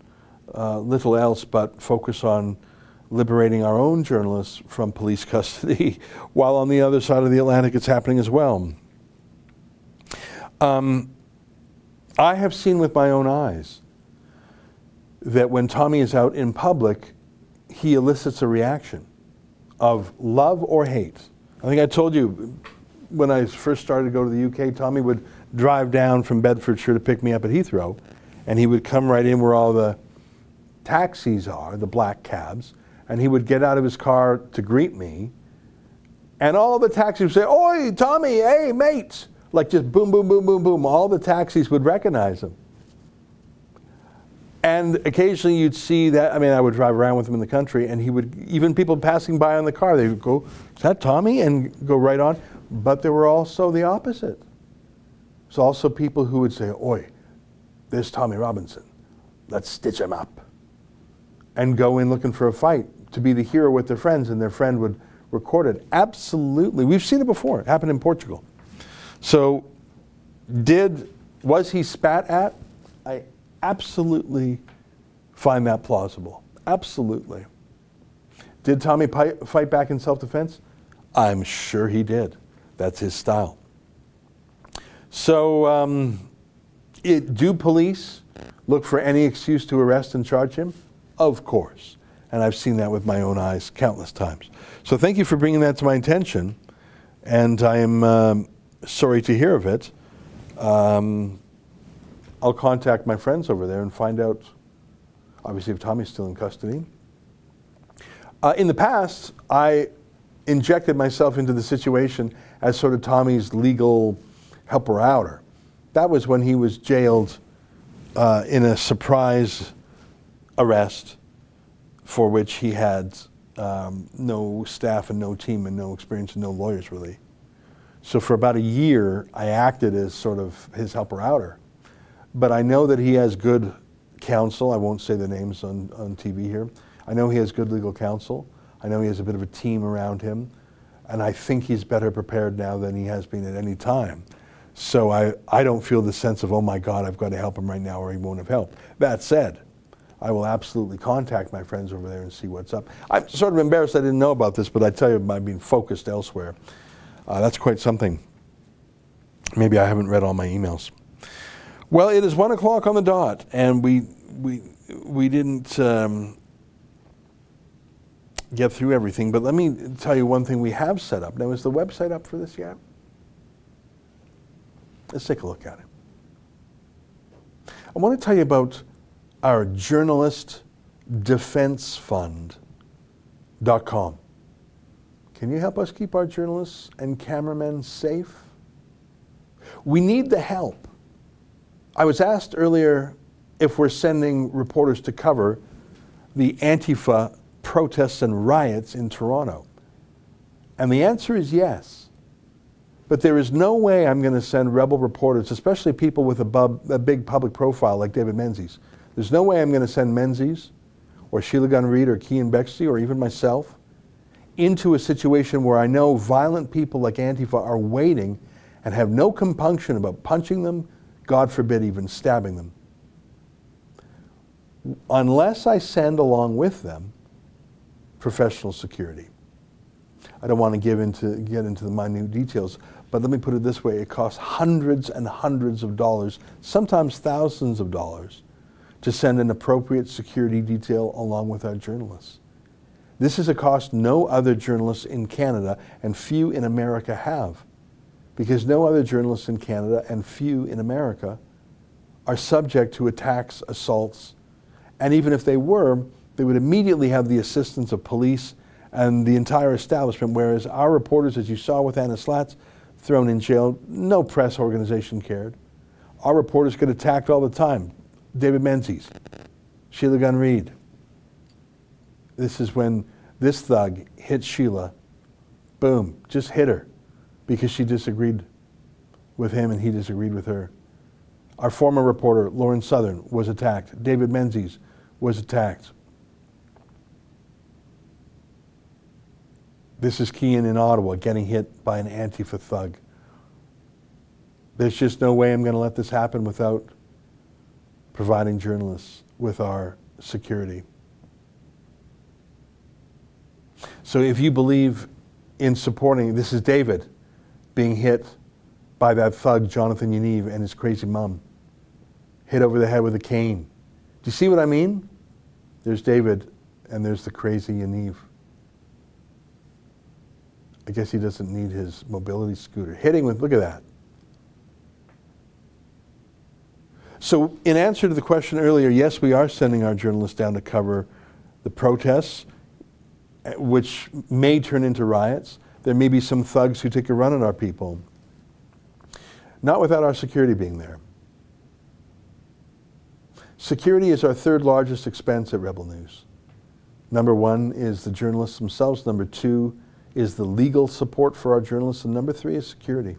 little else but focus on liberating our own journalists from police custody, while on the other side of the Atlantic it's happening as well. I have seen with my own eyes that when Tommy is out in public, he elicits a reaction of love or hate. I think I told you, when I first started to go to the UK, Tommy would drive down from Bedfordshire to pick me up at Heathrow, and he would come right in where all the taxis are, the black cabs, and he would get out of his car to greet me, and all the taxis would say, "Oi, Tommy, hey, mate!" Like just boom, boom, boom, boom, boom. All the taxis would recognize him. And occasionally you'd see that, I mean, I would drive around with him in the country, and he would, even people passing by on the car, they would go, "Is that Tommy?" and go right on. But there were also the opposite. There's also people who would say, "Oi, there's Tommy Robinson. Let's stitch him up." And go in looking for a fight, to be the hero with their friends, and their friend would record it. Absolutely. We've seen it before. It happened in Portugal. So, was he spat at? I absolutely find that plausible. Absolutely. Did Tommy fight back in self-defense? I'm sure he did. That's his style. So, do police look for any excuse to arrest and charge him? Of course. And I've seen that with my own eyes countless times. So thank you for bringing that to my attention. And I am sorry to hear of it. I'll contact my friends over there and find out, obviously, if Tommy's still in custody. In the past, I injected myself into the situation as sort of Tommy's legal helper-outer. That was when he was jailed in a surprise arrest for which he had no staff and no team and no experience and no lawyers, really. So for about a year, I acted as sort of his helper-outer. But I know that he has good counsel. I won't say the names on TV here. I know he has good legal counsel. I know he has a bit of a team around him, and I think he's better prepared now than he has been at any time. So I don't feel the sense of, oh my God, I've got to help him right now or he won't have help. That said, I will absolutely contact my friends over there and see what's up. I'm sort of embarrassed I didn't know about this, but I tell you, I'm being focused elsewhere. That's quite something. Maybe I haven't read all my emails. Well, it is 1 o'clock on the dot, and we didn't get through everything, but let me tell you one thing we have set up. Now, is the website up for this yet? Let's take a look at it. I want to tell you about our Journalist Defense Fund.com. Can you help us keep our journalists and cameramen safe? We need the help. I was asked earlier if we're sending reporters to cover the Antifa protests and riots in Toronto. And the answer is yes. But there is no way I'm going to send rebel reporters, especially people with a big public profile like David Menzies. There's no way I'm going to send Menzies or Sheila Gunn Reid or Cian Bexley or even myself into a situation where I know violent people like Antifa are waiting and have no compunction about punching them, God forbid even stabbing them. Unless I send along with them professional security. I don't want to get into the minute details, but let me put it this way. It costs hundreds and hundreds of dollars, sometimes thousands of dollars, to send an appropriate security detail along with our journalists. This is a cost no other journalists in Canada and few in America have, because no other journalists in Canada and few in America are subject to attacks, assaults, and even if they were, they would immediately have the assistance of police and the entire establishment, whereas our reporters, as you saw with Anna Slatz, thrown in jail, no press organization cared. Our reporters get attacked all the time. David Menzies, Sheila Gunn Reid. This is when this thug hit Sheila, boom, just hit her because she disagreed with him and he disagreed with her. Our former reporter, Lauren Southern, was attacked. David Menzies was attacked. This is Cian in Ottawa getting hit by an Antifa thug. There's just no way I'm going to let this happen without providing journalists with our security. So if you believe in supporting, this is David being hit by that thug, Jonathan Yaniv, and his crazy mom, hit over the head with a cane. Do you see what I mean? There's David, and there's the crazy Yaniv. I guess he doesn't need his mobility scooter. Hitting with, look at that. So in answer to the question earlier, yes, we are sending our journalists down to cover the protests, which may turn into riots. There may be some thugs who take a run at our people. Not without our security being there. Security is our third largest expense at Rebel News. Number one is the journalists themselves. Number two is the legal support for our journalists. And number three is security.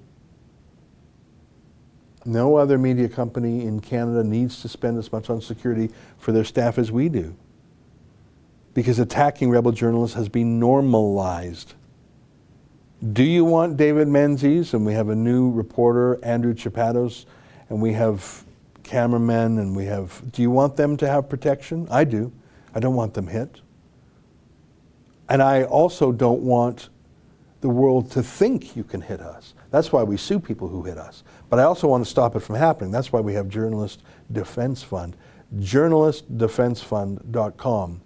No other media company in Canada needs to spend as much on security for their staff as we do, because attacking Rebel journalists has been normalized. Do you want David Menzies, and we have a new reporter, Andrew Chapados, and we have cameramen, and we have, do you want them to have protection? I do. I don't want them hit. And I also don't want the world to think you can hit us. That's why we sue people who hit us. But I also want to stop it from happening. That's why we have Journalist Defense Fund. Journalistdefensefund.com.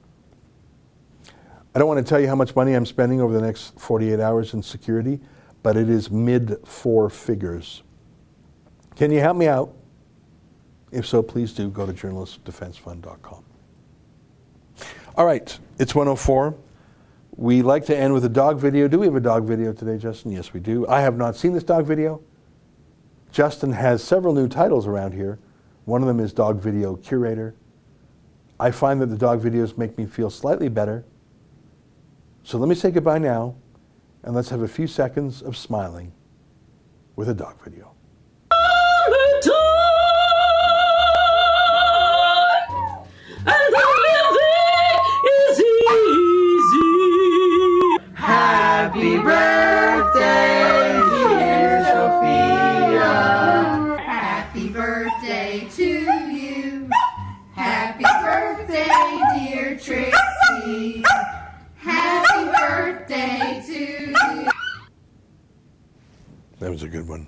I don't want to tell you how much money I'm spending over the next 48 hours in security, but it is mid-4 figures. Can you help me out? If so, please do go to journalistdefensefund.com. All right, it's 1:04. We like to end with a dog video. Do we have a dog video today, Justin? Yes, we do. I have not seen this dog video. Justin has several new titles around here. One of them is Dog Video Curator. I find that the dog videos make me feel slightly better. So let me say goodbye now, and let's have a few seconds of smiling with a dog video. And living is easy. birthday to you. Happy birthday, dear Tracy. Happy birthday to you. That was a good one.